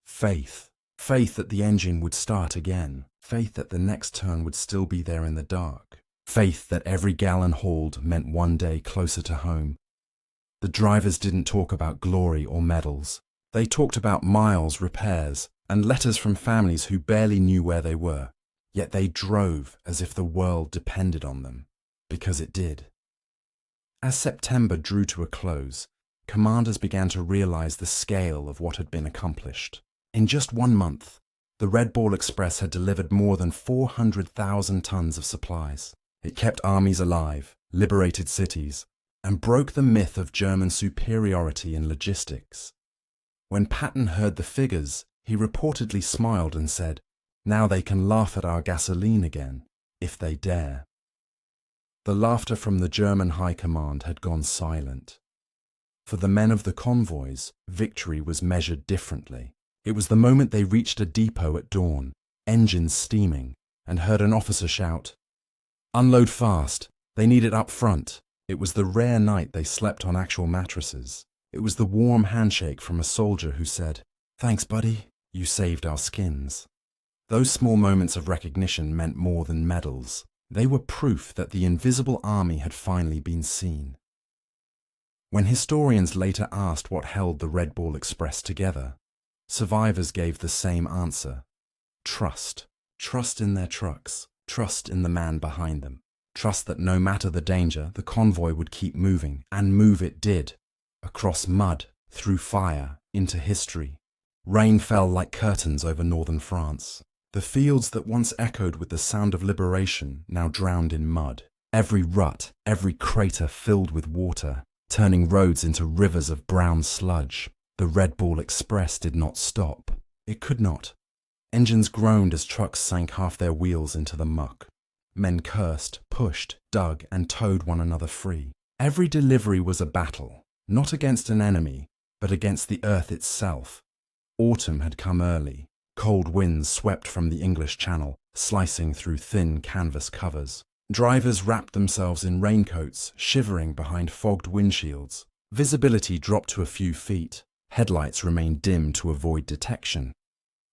Faith. Faith that the engine would start again. Faith that the next turn would still be there in the dark. Faith that every gallon hauled meant one day closer to home. The drivers didn't talk about glory or medals. They talked about miles, repairs, and letters from families who barely knew where they were. Yet they drove as if the world depended on them, because it did. As September drew to a close, commanders began to realize the scale of what had been accomplished. In just 1 month, the Red Ball Express had delivered more than 400,000 tons of supplies. It kept armies alive, liberated cities, and broke the myth of German superiority in logistics. When Patton heard the figures, he reportedly smiled and said, "Now they can laugh at our gasoline again, if they dare." The laughter from the German High Command had gone silent. For the men of the convoys, victory was measured differently. It was the moment they reached a depot at dawn, engines steaming, and heard an officer shout, "Unload fast, they need it up front." It was the rare night they slept on actual mattresses. It was the warm handshake from a soldier who said, "Thanks, buddy, you saved our skins." Those small moments of recognition meant more than medals. They were proof that the invisible army had finally been seen. When historians later asked what held the Red Ball Express together, survivors gave the same answer: trust. Trust in their trucks, trust in the man behind them, trust that no matter the danger, the convoy would keep moving, and move it did. Across mud, through fire, into history. Rain fell like curtains over northern France. The fields that once echoed with the sound of liberation now drowned in mud. Every rut, every crater filled with water, turning roads into rivers of brown sludge. The Red Ball Express did not stop. It could not. Engines groaned as trucks sank half their wheels into the muck. Men cursed, pushed, dug, and towed one another free. Every delivery was a battle, not against an enemy, but against the earth itself. Autumn had come early. Cold winds swept from the English Channel, slicing through thin canvas covers. Drivers wrapped themselves in raincoats, shivering behind fogged windshields. Visibility dropped to a few feet. Headlights remained dim to avoid detection.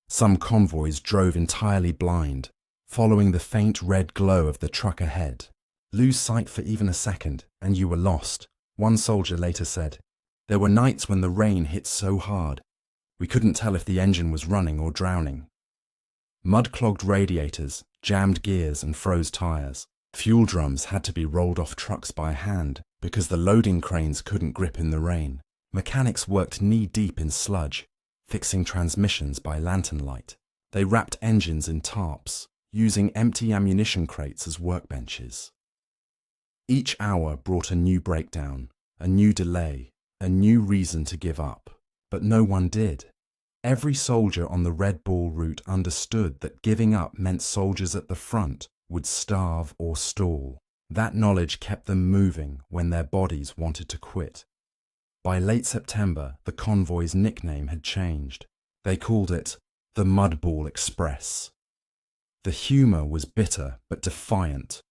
Some convoys drove entirely blind, following the faint red glow of the truck ahead. Lose sight for even a second, and you were lost. One soldier later said, "There were nights when the rain hit so hard, we couldn't tell if the engine was running or drowning." Mud-clogged radiators, jammed gears, and froze tires. Fuel drums had to be rolled off trucks by hand because the loading cranes couldn't grip in the rain. Mechanics worked knee-deep in sludge, fixing transmissions by lantern light. They wrapped engines in tarps, using empty ammunition crates as workbenches. Each hour brought a new breakdown, a new delay, a new reason to give up. But no one did. Every soldier on the Red Ball route understood that giving up meant soldiers at the front would starve or stall. That knowledge kept them moving when their bodies wanted to quit. By late September, the convoy's nickname had changed. They called it the Mud Ball Express. The humor was bitter but defiant.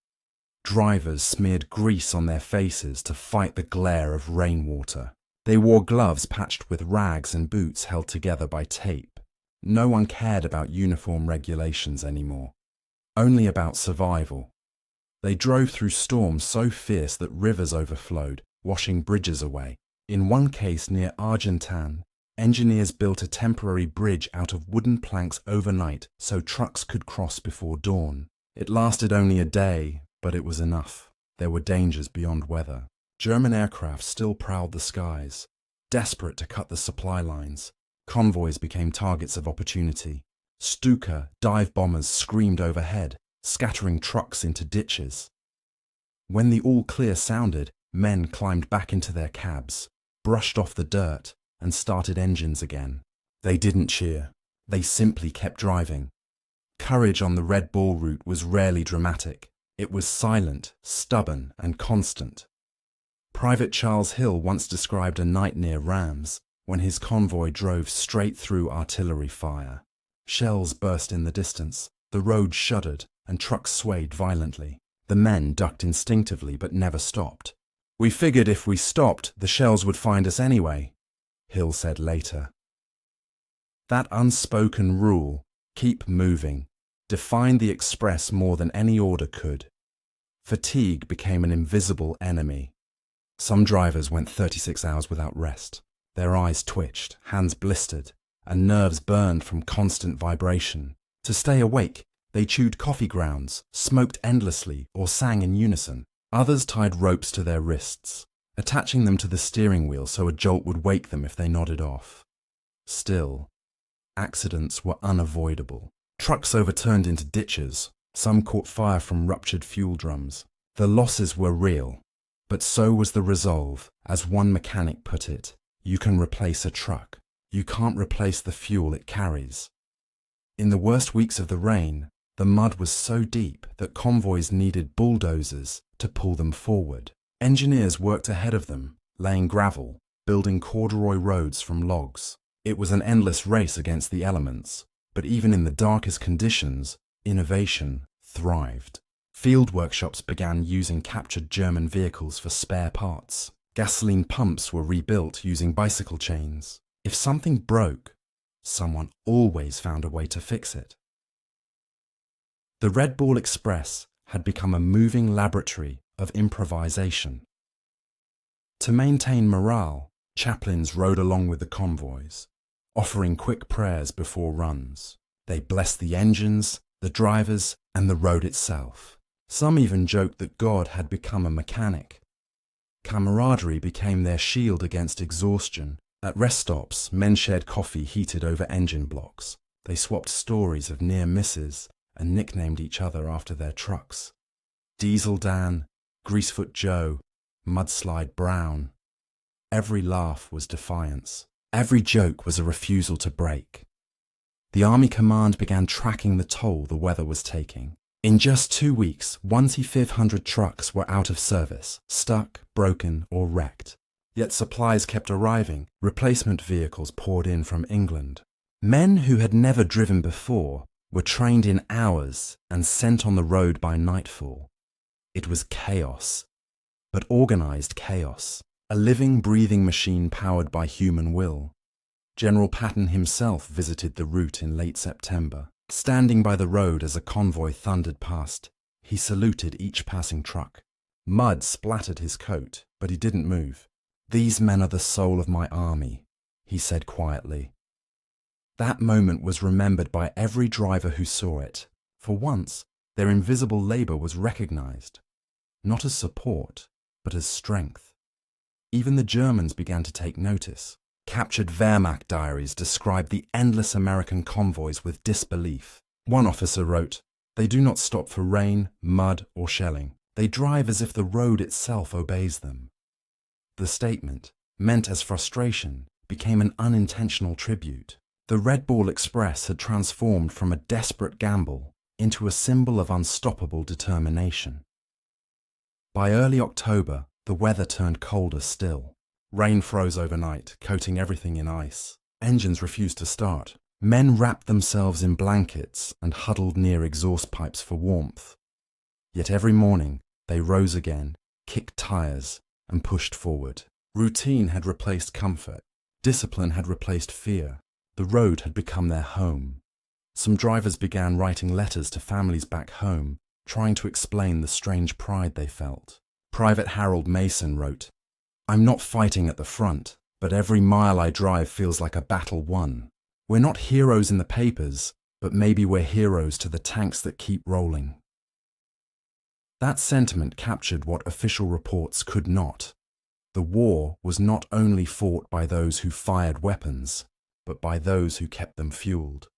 Drivers smeared grease on their faces to fight the glare of rainwater. They wore gloves patched with rags and boots held together by tape. No one cared about uniform regulations anymore, only about survival. They drove through storms so fierce that rivers overflowed, washing bridges away. In one case near Argentan, engineers built a temporary bridge out of wooden planks overnight so trucks could cross before dawn. It lasted only a day, but it was enough. There were dangers beyond weather. German aircraft still prowled the skies, desperate to cut the supply lines. Convoys became targets of opportunity. Stuka dive bombers screamed overhead, scattering trucks into ditches. When the all-clear sounded, men climbed back into their cabs, brushed off the dirt, and started engines again. They didn't cheer. They simply kept driving. Courage on the Red Ball route was rarely dramatic. It was silent, stubborn, and constant. Private Charles Hill once described a night near Rams when his convoy drove straight through artillery fire. Shells burst in the distance, the road shuddered, and trucks swayed violently. The men ducked instinctively but never stopped. "We figured if we stopped, the shells would find us anyway," Hill said later. That unspoken rule, keep moving, defined the express more than any order could. Fatigue became an invisible enemy. Some drivers went 36 hours without rest. Their eyes twitched, hands blistered, and nerves burned from constant vibration. To stay awake, they chewed coffee grounds, smoked endlessly, or sang in unison. Others tied ropes to their wrists, attaching them to the steering wheel so a jolt would wake them if they nodded off. Still, accidents were unavoidable. Trucks overturned into ditches. Some caught fire from ruptured fuel drums. The losses were real, but so was the resolve. As one mechanic put it, you can replace a truck. You can't replace the fuel it carries. In the worst weeks of the rain, the mud was so deep that convoys needed bulldozers to pull them forward. Engineers worked ahead of them, laying gravel, building corduroy roads from logs. It was an endless race against the elements, but even in the darkest conditions, innovation thrived. Field workshops began using captured German vehicles for spare parts. Gasoline pumps were rebuilt using bicycle chains. If something broke, someone always found a way to fix it. The Red Ball Express had become a moving laboratory of improvisation. To maintain morale, chaplains rode along with the convoys, offering quick prayers before runs. They blessed the engines, the drivers, and the road itself. Some even joked that God had become a mechanic. Camaraderie became their shield against exhaustion. At rest stops, men shared coffee heated over engine blocks. They swapped stories of near misses and nicknamed each other after their trucks. Diesel Dan, Greasefoot Joe, Mudslide Brown. Every laugh was defiance. Every joke was a refusal to break. The Army Command began tracking the toll the weather was taking. In just 2 weeks, 1,500 trucks were out of service, stuck, broken, or wrecked. Yet supplies kept arriving. Replacement vehicles poured in from England. Men who had never driven before were trained in hours and sent on the road by nightfall. It was chaos, but organized chaos, a living, breathing machine powered by human will. General Patton himself visited the route in late September. Standing by the road as a convoy thundered past, he saluted each passing truck. Mud splattered his coat, but he didn't move. "These men are the soul of my army," he said quietly. That moment was remembered by every driver who saw it. For once, their invisible labor was recognized, not as support, but as strength. Even the Germans began to take notice. Captured Wehrmacht diaries described the endless American convoys with disbelief. One officer wrote, "They do not stop for rain, mud, or shelling. They drive as if the road itself obeys them." The statement, meant as frustration, became an unintentional tribute. The Red Ball Express had transformed from a desperate gamble into a symbol of unstoppable determination. By early October, the weather turned colder still. Rain froze overnight, coating everything in ice. Engines refused to start. Men wrapped themselves in blankets and huddled near exhaust pipes for warmth. Yet every morning, they rose again, kicked tires, and pushed forward. Routine had replaced comfort. Discipline had replaced fear. The road had become their home. Some drivers began writing letters to families back home, trying to explain the strange pride they felt. Private Harold Mason wrote, "I'm not fighting at the front, but every mile I drive feels like a battle won. We're not heroes in the papers, but maybe we're heroes to the tanks that keep rolling." That sentiment captured what official reports could not. The war was not only fought by those who fired weapons, but by those who kept them fueled.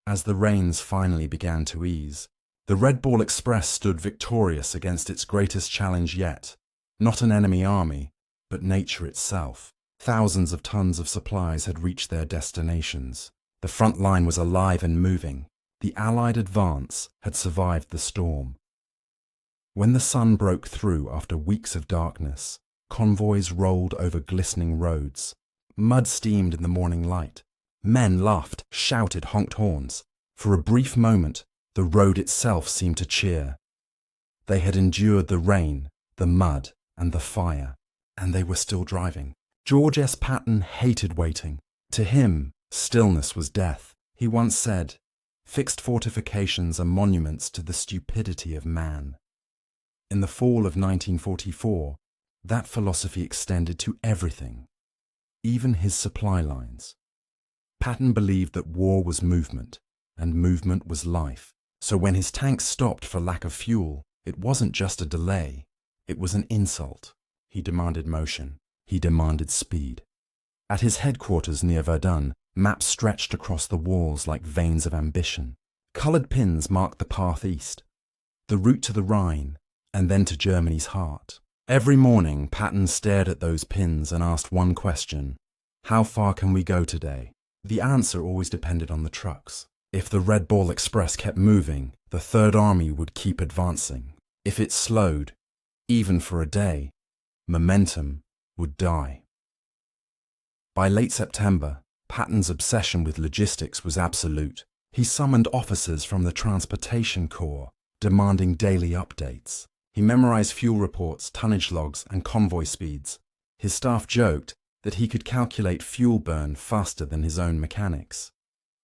As the rains finally began to ease, the Red Ball Express stood victorious against its greatest challenge yet. Not an enemy army, but nature itself. Thousands of tons of supplies had reached their destinations. The front line was alive and moving. The Allied advance had survived the storm. When the sun broke through after weeks of darkness, convoys rolled over glistening roads. Mud steamed in the morning light. Men laughed, shouted, honked horns. For a brief moment, the road itself seemed to cheer. They had endured the rain, the mud, and the fire, and they were still driving. George S. Patton hated waiting. To him, stillness was death. He once said, "Fixed fortifications are monuments to the stupidity of man." In the fall of 1944, that philosophy extended to everything, even his supply lines. Patton believed that war was movement, and movement was life. So when his tanks stopped for lack of fuel, it wasn't just a delay, it was an insult. He demanded motion. He demanded speed. At his headquarters near Verdun, maps stretched across the walls like veins of ambition. Coloured pins marked the path east, the route to the Rhine, and then to Germany's heart. Every morning, Patton stared at those pins and asked one question: how far can we go today? The answer always depended on the trucks. If the Red Ball Express kept moving, the Third Army would keep advancing. If it slowed, even for a day, momentum would die. By late September, Patton's obsession with logistics was absolute. He summoned officers from the Transportation Corps, demanding daily updates. He memorized fuel reports, tonnage logs, and convoy speeds. His staff joked that he could calculate fuel burn faster than his own mechanics.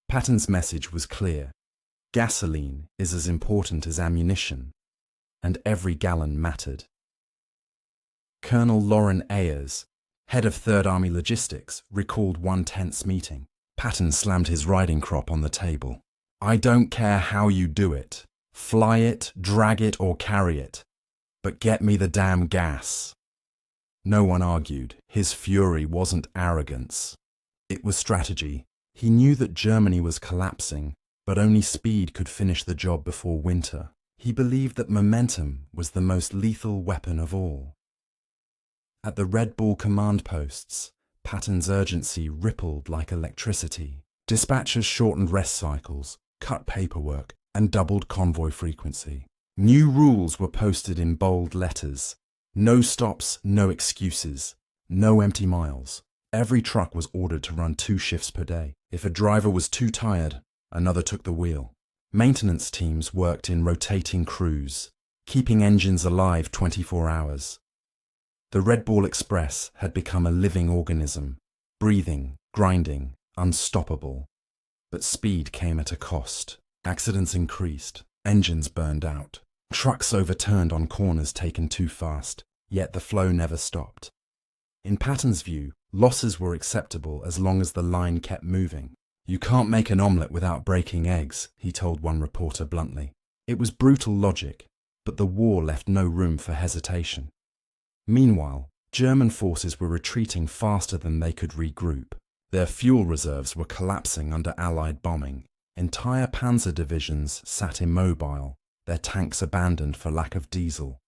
Patton's message was clear: gasoline is as important as ammunition, and every gallon mattered. Colonel Loren Ayers, head of Third Army Logistics, recalled one tense meeting. Patton slammed his riding crop on the table. "I don't care how you do it. Fly it, drag it, or carry it. But get me the damn gas." No one argued. His fury wasn't arrogance. It was strategy. He knew that Germany was collapsing, but only speed could finish the job before winter. He believed that momentum was the most lethal weapon of all. At the Red Bull command posts, Patton's urgency rippled like electricity. Dispatchers shortened rest cycles, cut paperwork, and doubled convoy frequency. New rules were posted in bold letters. No stops, no excuses, no empty miles. Every truck was ordered to run 2 shifts per day. If a driver was too tired, another took the wheel. Maintenance teams worked in rotating crews, keeping engines alive 24 hours. The Red Ball Express had become a living organism, breathing, grinding, unstoppable. But speed came at a cost. Accidents increased, engines burned out, trucks overturned on corners taken too fast, yet the flow never stopped. In Patton's view, losses were acceptable as long as the line kept moving. "You can't make an omelette without breaking eggs," he told one reporter bluntly. It was brutal logic, but the war left no room for hesitation. Meanwhile, German forces were retreating faster than they could regroup. Their fuel reserves were collapsing under Allied bombing. Entire panzer divisions sat immobile, their tanks abandoned for lack of diesel.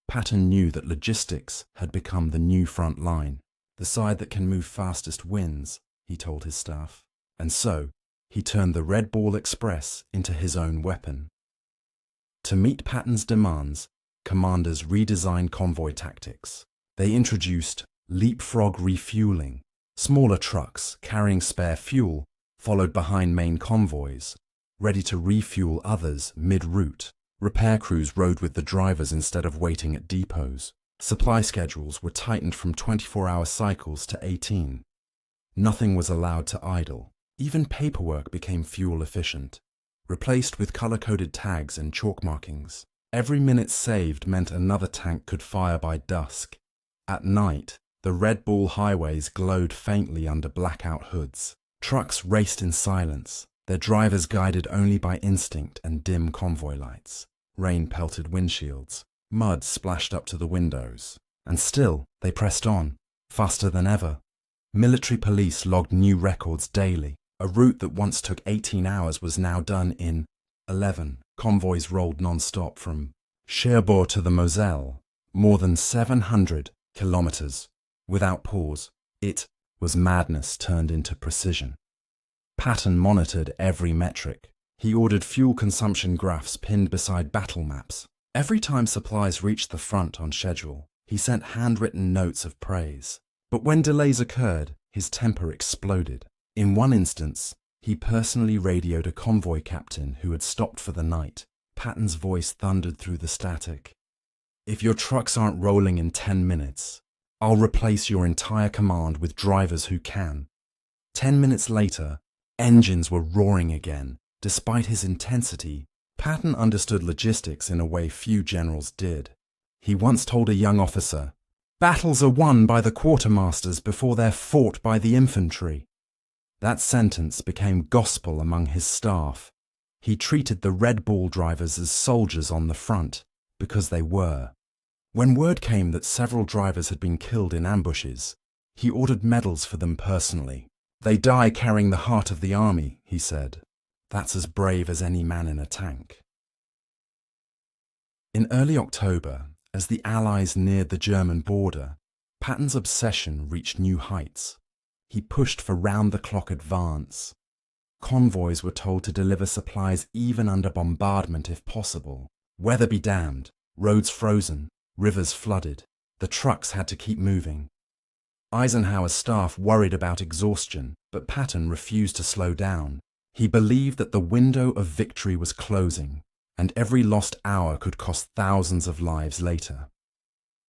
Patton knew that logistics had become the new front line. "The side that can move fastest wins," he told his staff. And so, he turned the Red Ball Express into his own weapon. To meet Patton's demands, commanders redesigned convoy tactics. They introduced leapfrog refueling, smaller trucks carrying spare fuel, followed behind main convoys, ready to refuel others mid-route. Repair crews rode with the drivers instead of waiting at depots. Supply schedules were tightened from 24-hour cycles to 18. Nothing was allowed to idle. Even paperwork became fuel efficient, replaced with color-coded tags and chalk markings. Every minute saved meant another tank could fire by dusk. At night, the Red Bull highways glowed faintly under blackout hoods. Trucks raced in silence, their drivers guided only by instinct and dim convoy lights. Rain pelted windshields, mud splashed up to the windows. And still, they pressed on, faster than ever. Military police logged new records daily. A route that once took 18 hours was now done in 11. Convoys rolled non-stop from Cherbourg to the Moselle, more than 700 kilometers, without pause. It was madness turned into precision. Patton monitored every metric. He ordered fuel consumption graphs pinned beside battle maps. Every time supplies reached the front on schedule, he sent handwritten notes of praise. But when delays occurred, his temper exploded. In one instance, he personally radioed a convoy captain who had stopped for the night. Patton's voice thundered through the static. "If your trucks aren't rolling in 10 minutes, I'll replace your entire command with drivers who can." 10 minutes later, engines were roaring again. Despite his intensity, Patton understood logistics in a way few generals did. He once told a young officer, "Battles are won by the quartermasters before they're fought by the infantry." That sentence became gospel among his staff. He treated the Red Bull drivers as soldiers on the front, because they were. When word came that several drivers had been killed in ambushes, he ordered medals for them personally. "They die carrying the heart of the army," he said. "That's as brave as any man in a tank." In early October, as the Allies neared the German border, Patton's obsession reached new heights. He pushed for round-the-clock advance. Convoys were told to deliver supplies even under bombardment if possible. Weather be damned, roads frozen, rivers flooded. The trucks had to keep moving. Eisenhower's staff worried about exhaustion, but Patton refused to slow down. He believed that the window of victory was closing, and every lost hour could cost thousands of lives later.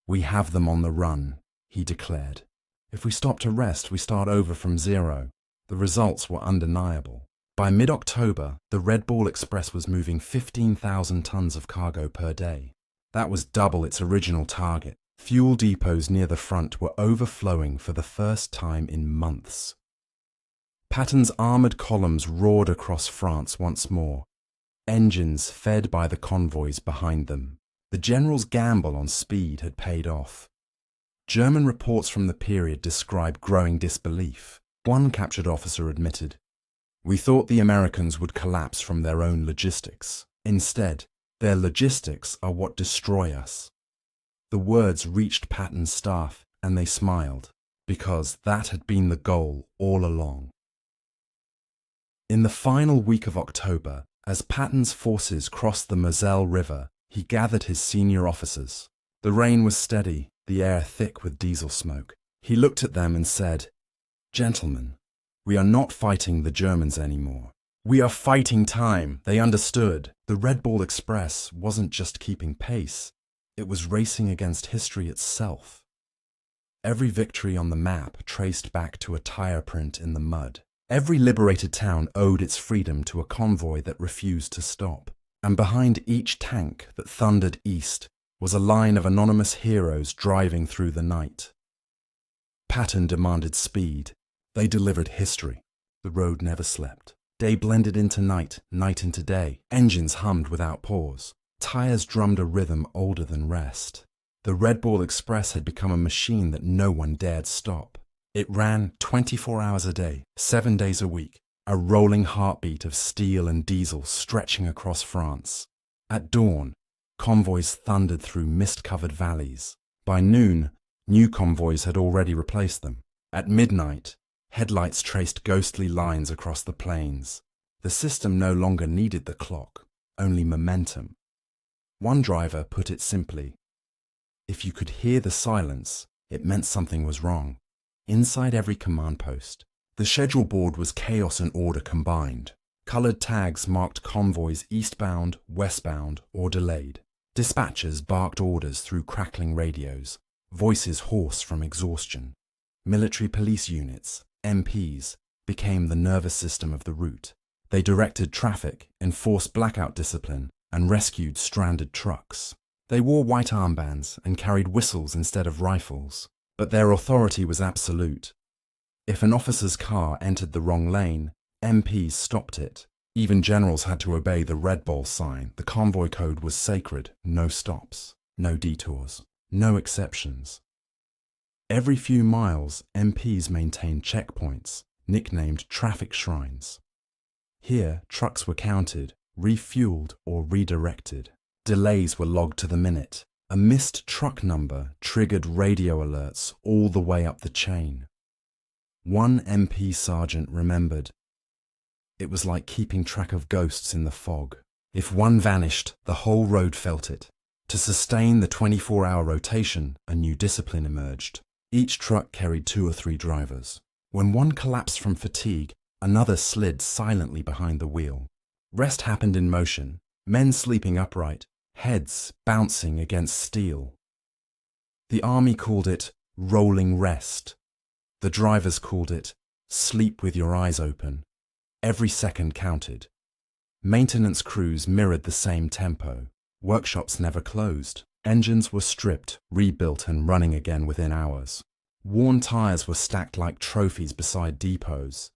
"We have them on the run," he declared. "If we stop to rest, we start over from zero." The results were undeniable. By mid-October, the Red Bull Express was moving 15,000 tons of cargo per day. That was double its original target. Fuel depots near the front were overflowing for the first time in months. Patton's armoured columns roared across France once more, engines fed by the convoys behind them. The general's gamble on speed had paid off. German reports from the period describe growing disbelief. One captured officer admitted, "We thought the Americans would collapse from their own logistics. Instead, their logistics are what destroy us." The words reached Patton's staff, and they smiled, because that had been the goal all along. In the final week of October, as Patton's forces crossed the Moselle River, he gathered his senior officers. The rain was steady, the air thick with diesel smoke. He looked at them and said, "Gentlemen, we are not fighting the Germans anymore. We are fighting time." They understood. The Red Bull Express wasn't just keeping pace, it was racing against history itself. Every victory on the map traced back to a tire print in the mud. Every liberated town owed its freedom to a convoy that refused to stop. And behind each tank that thundered east was a line of anonymous heroes driving through the night. Patton demanded speed. They delivered history. The road never slept. Day blended into night, night into day. Engines hummed without pause. Tires drummed a rhythm older than rest. The Red Bull Express had become a machine that no one dared stop. It ran 24 hours a day, 7 days a week, a rolling heartbeat of steel and diesel stretching across France. At dawn, convoys thundered through mist-covered valleys. By noon, new convoys had already replaced them. At midnight, headlights traced ghostly lines across the plains. The system no longer needed the clock, only momentum. One driver put it simply, if you could hear the silence, it meant something was wrong. Inside every command post, the schedule board was chaos and order combined. Coloured tags marked convoys eastbound, westbound, or delayed. Dispatchers barked orders through crackling radios, voices hoarse from exhaustion. Military police units, MPs, became the nervous system of the route. They directed traffic, enforced blackout discipline, and rescued stranded trucks. They wore white armbands and carried whistles instead of rifles, but their authority was absolute. If an officer's car entered the wrong lane, MPs stopped it. Even generals had to obey the Red Bull sign. The convoy code was sacred. No stops, no detours, no exceptions. Every few miles, MPs maintained checkpoints, nicknamed traffic shrines. Here, trucks were counted, refueled, or redirected. Delays were logged to the minute. A missed truck number triggered radio alerts all the way up the chain. One MP sergeant remembered, it was like keeping track of ghosts in the fog. If one vanished, the whole road felt it. To sustain the 24-hour rotation, a new discipline emerged. Each truck carried 2 or 3 drivers. When one collapsed from fatigue, another slid silently behind the wheel. Rest happened in motion, men sleeping upright, heads bouncing against steel. The army called it rolling rest. The drivers called it sleep with your eyes open. Every second counted. Maintenance crews mirrored the same tempo. Workshops never closed. Engines were stripped, rebuilt and running again within hours. Worn tires were stacked like trophies beside depots.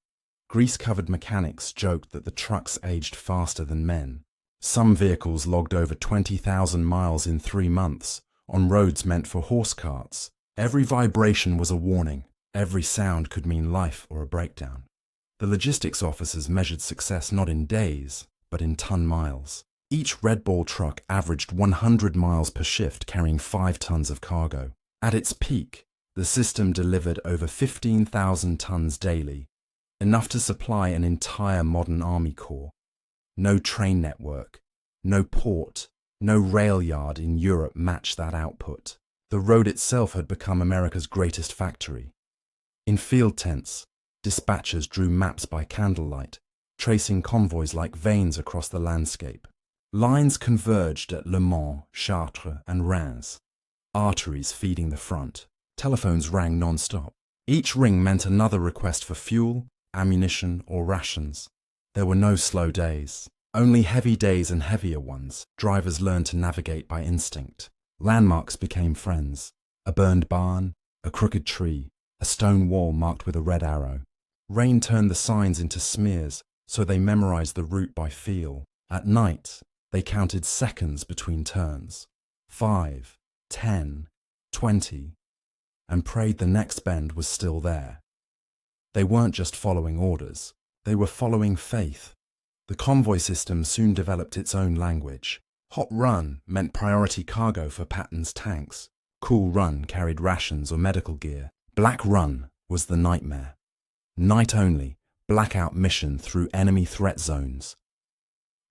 Grease-covered mechanics joked that the trucks aged faster than men. Some vehicles logged over 20,000 miles in 3 months, on roads meant for horse carts. Every vibration was a warning. Every sound could mean life or a breakdown. The logistics officers measured success not in days, but in ton miles. Each Red Ball truck averaged 100 miles per shift, carrying 5 tons of cargo. At its peak, the system delivered over 15,000 tons daily, enough to supply an entire modern army corps. No train network, no port, no rail yard in Europe matched that output. The road itself had become America's greatest factory. In field tents, dispatchers drew maps by candlelight, tracing convoys like veins across the landscape. Lines converged at Le Mans, Chartres and Reims, arteries feeding the front. Telephones rang non-stop. Each ring meant another request for fuel, ammunition or rations. There were no slow days, only heavy days and heavier ones. Drivers learned to navigate by instinct. Landmarks became friends. A burned barn, a crooked tree, a stone wall marked with a red arrow. Rain turned the signs into smears, so they memorized the route by feel. At night, they counted seconds between turns. 5, 10, 20, and prayed the next bend was still there. They weren't just following orders, they were following faith. The convoy system soon developed its own language. Hot Run meant priority cargo for Patton's tanks. Cool Run carried rations or medical gear. Black Run was the nightmare. Night only, blackout mission through enemy threat zones.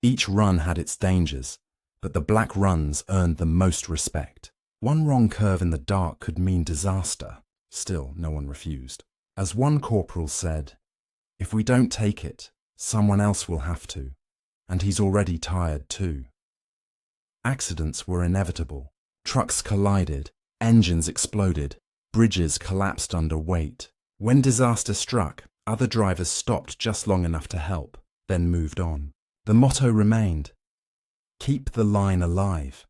Each run had its dangers, but the black runs earned the most respect. One wrong curve in the dark could mean disaster. Still, no one refused. As one corporal said, "If we don't take it, someone else will have to, and he's already tired too." Accidents were inevitable. Trucks collided, engines exploded, bridges collapsed under weight. When disaster struck, other drivers stopped just long enough to help, then moved on. The motto remained, "Keep the line alive."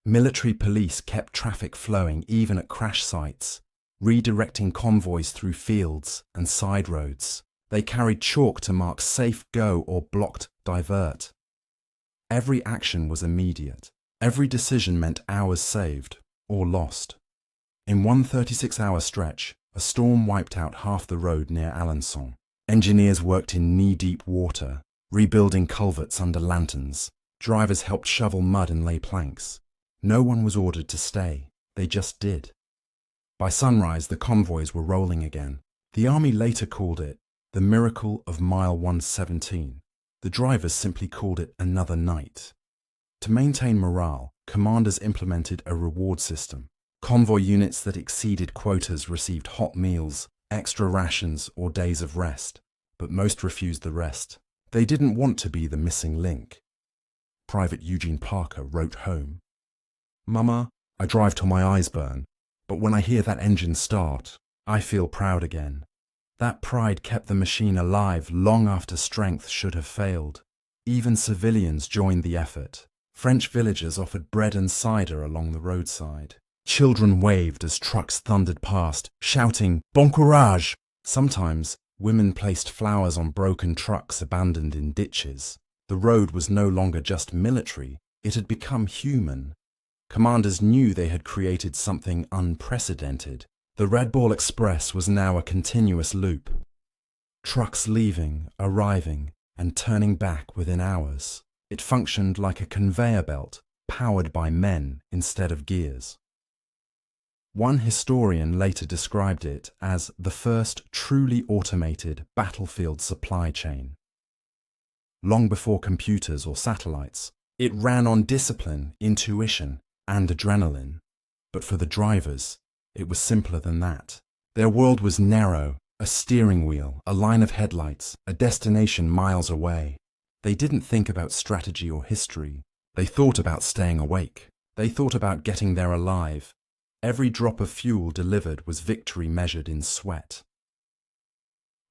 Military police kept traffic flowing even at crash sites, redirecting convoys through fields and side roads. They carried chalk to mark safe go or blocked divert. Every action was immediate. Every decision meant hours saved or lost. In one 36-hour stretch, a storm wiped out half the road near Alençon. Engineers worked in knee-deep water, rebuilding culverts under lanterns. Drivers helped shovel mud and lay planks. No one was ordered to stay. They just did. By sunrise, the convoys were rolling again. The army later called it the miracle of mile 117. The drivers simply called it another night. To maintain morale, commanders implemented a reward system. Convoy units that exceeded quotas received hot meals, extra rations, or days of rest, but most refused the rest. They didn't want to be the missing link. Private Eugene Parker wrote home, "Mama, I drive till my eyes burn, but when I hear that engine start, I feel proud again." That pride kept the machine alive long after strength should have failed. Even civilians joined the effort. French villagers offered bread and cider along the roadside. Children waved as trucks thundered past, shouting, "Bon courage!" Sometimes, women placed flowers on broken trucks abandoned in ditches. The road was no longer just military, it had become human. Commanders knew they had created something unprecedented. The Red Ball Express was now a continuous loop. Trucks leaving, arriving, and turning back within hours. It functioned like a conveyor belt, powered by men instead of gears. One historian later described it as the first truly automated battlefield supply chain. Long before computers or satellites, it ran on discipline, intuition, and adrenaline. But for the drivers, it was simpler than that. Their world was narrow, A steering wheel, a line of headlights, a destination miles away. They didn't think about strategy or history. They thought about staying awake. They thought about getting there alive. Every drop of fuel delivered was victory measured in sweat.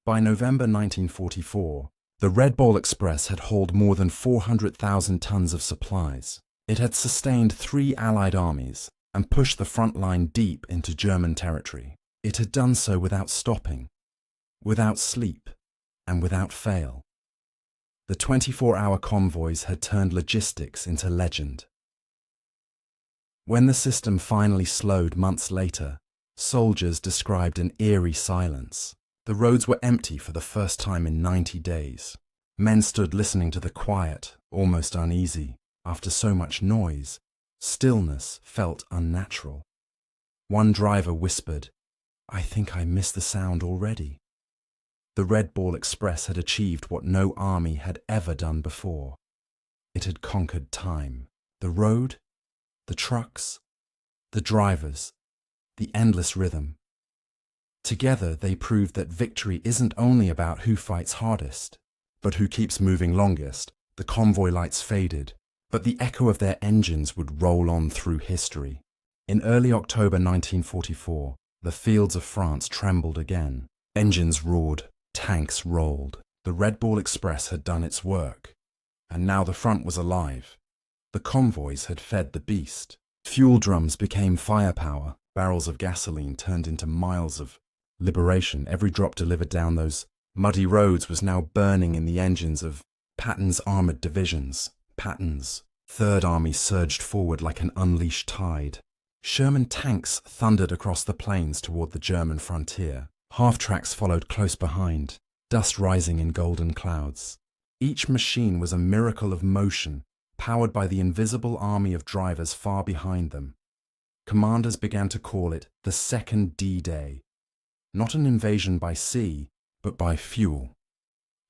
By November 1944, the Red Ball Express had hauled more than 400,000 tons of supplies. It had sustained 3 Allied armies and pushed the front line deep into German territory. It had done so without stopping, without sleep, and without fail. The 24-hour convoys had turned logistics into legend. When the system finally slowed months later, soldiers described an eerie silence. The roads were empty for the first time in 90 days. Men stood listening to the quiet, almost uneasy. After so much noise, stillness felt unnatural. One driver whispered, "I think I miss the sound already." The Red Ball Express had achieved what no army had ever done before. It had conquered time. The road, the trucks, the drivers, the endless rhythm. Together they proved that victory isn't only about who fights hardest, but who keeps moving longest. The convoy lights faded, but the echo of their engines would roll on through history. In early October 1944, the fields of France trembled again. Engines roared, tanks rolled. The Red Ball Express had done its work, and now the front was alive. The convoys had fed the beast. Fuel drums became firepower. Barrels of gasoline turned into miles of liberation. Every drop delivered down those muddy roads was now burning in the engines of Patton's armoured divisions. Patton's Third Army surged forward like an unleashed tide. Sherman tanks thundered across the plains toward the German frontier. Half-tracks followed close behind, dust rising in golden clouds. Each machine was a miracle of motion, powered by the invisible army of drivers far behind them. Commanders began to call it the Second D-Day. Not an invasion by sea, but by fuel.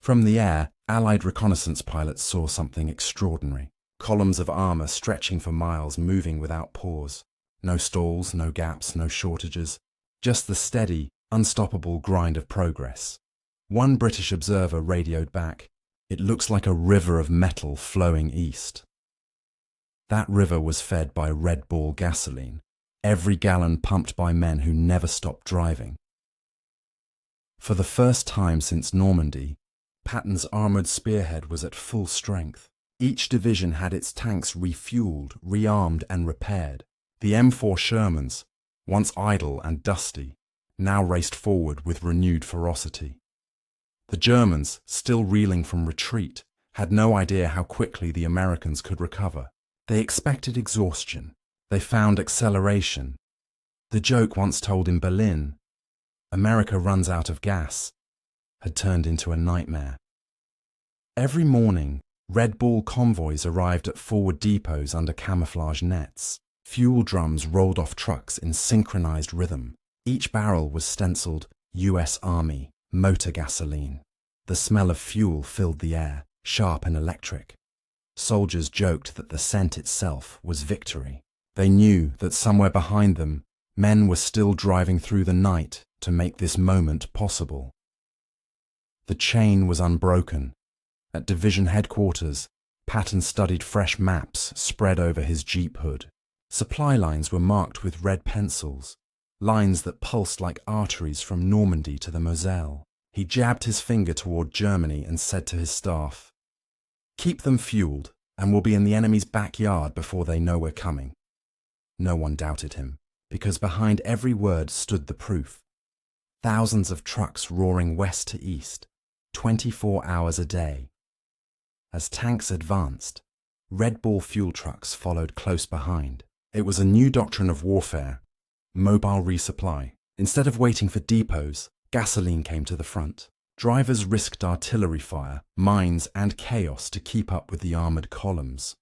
From the air, Allied reconnaissance pilots saw something extraordinary. Columns of armour stretching for miles, moving without pause. No stalls, no gaps, no shortages. Just the steady, unstoppable grind of progress. One British observer radioed back, "It looks like a river of metal flowing east." That river was fed by Red Ball gasoline, every gallon pumped by men who never stopped driving. For the first time since Normandy, Patton's armoured Spearhead was at full strength. Each division had its tanks refueled, rearmed and repaired. The M4 Shermans, once idle and dusty, now raced forward with renewed ferocity. The Germans, still reeling from retreat, had no idea how quickly the Americans could recover. They expected exhaustion. They found acceleration. The joke once told in Berlin, "America runs out of gas," had turned into a nightmare. Every morning, Red Ball convoys arrived at forward depots under camouflage nets. Fuel drums rolled off trucks in synchronized rhythm. Each barrel was stenciled US Army, motor gasoline. The smell of fuel filled the air, sharp and electric. Soldiers joked that the scent itself was victory. They knew that somewhere behind them, men were still driving through the night to make this moment possible. The chain was unbroken. At division headquarters, Patton studied fresh maps spread over his Jeep hood. Supply lines were marked with red pencils, lines that pulsed like arteries from Normandy to the Moselle. He jabbed his finger toward Germany and said to his staff, "Keep them fueled, and we'll be in the enemy's backyard before they know we're coming." No one doubted him, because behind every word stood the proof. Thousands of trucks roaring west to east, 24 hours a day. As tanks advanced, Red Ball fuel trucks followed close behind. It was a new doctrine of warfare, mobile resupply. Instead of waiting for depots, gasoline came to the front. Drivers risked artillery fire, mines, and chaos to keep up with the armoured columns.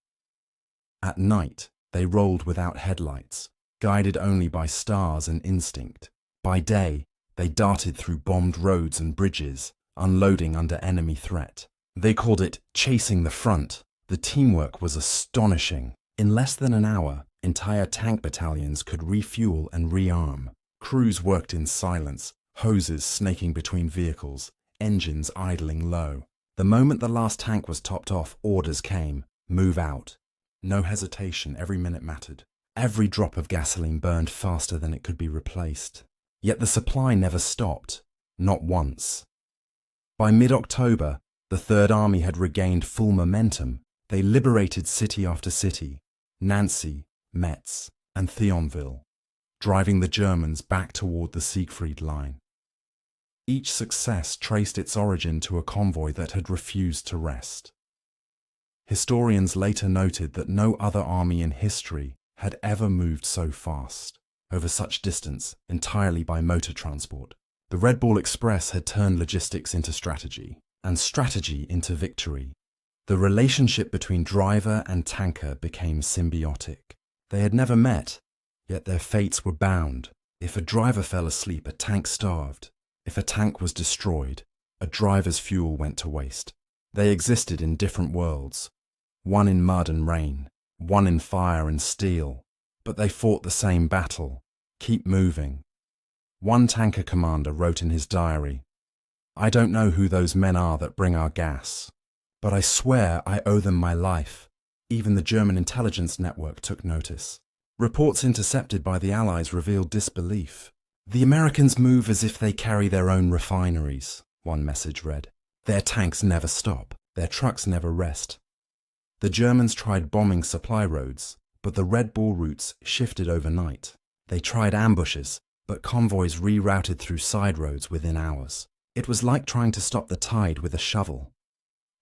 At night, they rolled without headlights, guided only by stars and instinct. By day, they darted through bombed roads and bridges, unloading under enemy threat. They called it chasing the front. The teamwork was astonishing. In less than an hour, entire tank battalions could refuel and rearm. Crews worked in silence, hoses snaking between vehicles, engines idling low. The moment the last tank was topped off, orders came. Move out. No hesitation, every minute mattered. Every drop of gasoline burned faster than it could be replaced. Yet the supply never stopped. Not once. By mid-October, the Third Army had regained full momentum. They liberated city after city, Nancy, Metz, and Thionville, driving the Germans back toward the Siegfried Line. Each success traced its origin to a convoy that had refused to rest. Historians later noted that no other army in history had ever moved so fast, over such distance, entirely by motor transport. The Red Bull Express had turned logistics into strategy, and strategy into victory. The relationship between driver and tanker became symbiotic. They had never met, yet their fates were bound. If a driver fell asleep, a tank starved. If a tank was destroyed, a driver's fuel went to waste. They existed in different worlds, one in mud and rain, one in fire and steel, but they fought the same battle. Keep moving. One tanker commander wrote in his diary, "I don't know who those men are that bring our gas, but I swear I owe them my life." Even the German intelligence network took notice. Reports intercepted by the Allies revealed disbelief. "The Americans move as if they carry their own refineries," one message read. "Their tanks never stop. Their trucks never rest." The Germans tried bombing supply roads, but the Red Bull routes shifted overnight. They tried ambushes, but convoys rerouted through side roads within hours. It was like trying to stop the tide with a shovel.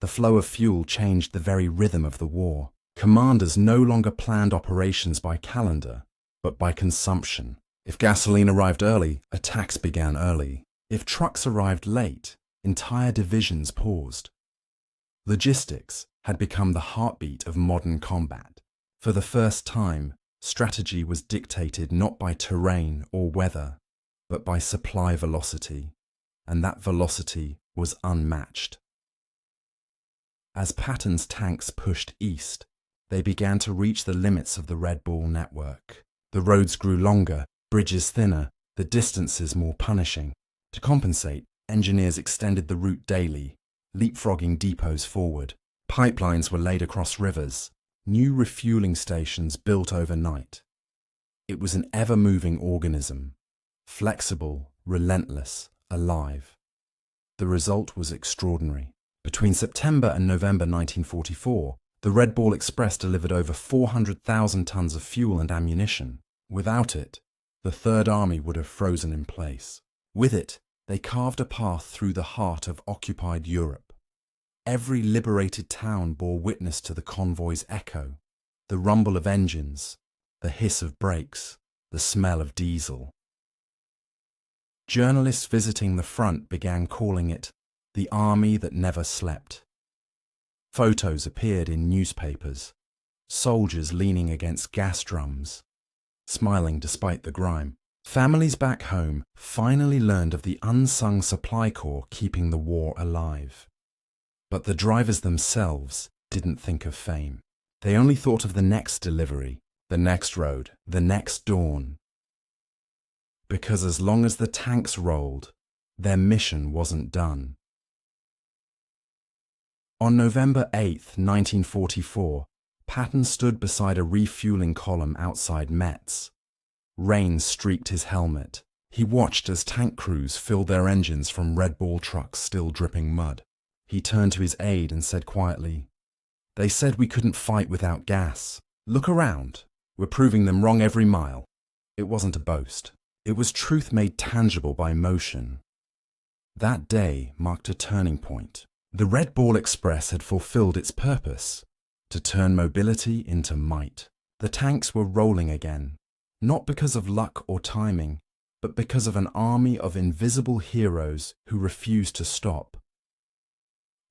The flow of fuel changed the very rhythm of the war. Commanders no longer planned operations by calendar, but by consumption. If gasoline arrived early, attacks began early. If trucks arrived late, entire divisions paused. Logistics had become the heartbeat of modern combat. For the first time, strategy was dictated not by terrain or weather, but by supply velocity, and that velocity was unmatched. As Patton's tanks pushed east, they began to reach the limits of the Red Bull network. The roads grew longer, bridges thinner, the distances more punishing. To compensate, engineers extended the route daily, leapfrogging depots forward. Pipelines were laid across rivers, new refueling stations built overnight. It was an ever-moving organism, flexible, relentless, alive. The result was extraordinary. Between September and November 1944, the Red Bull Express delivered over 400,000 tons of fuel and ammunition. Without it, the Third Army would have frozen in place. With it, they carved a path through the heart of occupied Europe. Every liberated town bore witness to the convoy's echo, the rumble of engines, the hiss of brakes, the smell of diesel. Journalists visiting the front began calling it the army that never slept. Photos appeared in newspapers, soldiers leaning against gas drums, smiling despite the grime. Families back home finally learned of the unsung supply corps keeping the war alive. But the drivers themselves didn't think of fame. They only thought of the next delivery, the next road, the next dawn. Because as long as the tanks rolled, their mission wasn't done. On November 8, 1944, Patton stood beside a refueling column outside Metz. Rain streaked his helmet. He watched as tank crews filled their engines from Red Bull trucks still dripping mud. He turned to his aide and said quietly, "They said we couldn't fight without gas. Look around. We're proving them wrong every mile." It wasn't a boast. It was truth made tangible by motion. That day marked a turning point. The Red Bull Express had fulfilled its purpose, to turn mobility into might. The tanks were rolling again, not because of luck or timing, but because of an army of invisible heroes who refused to stop.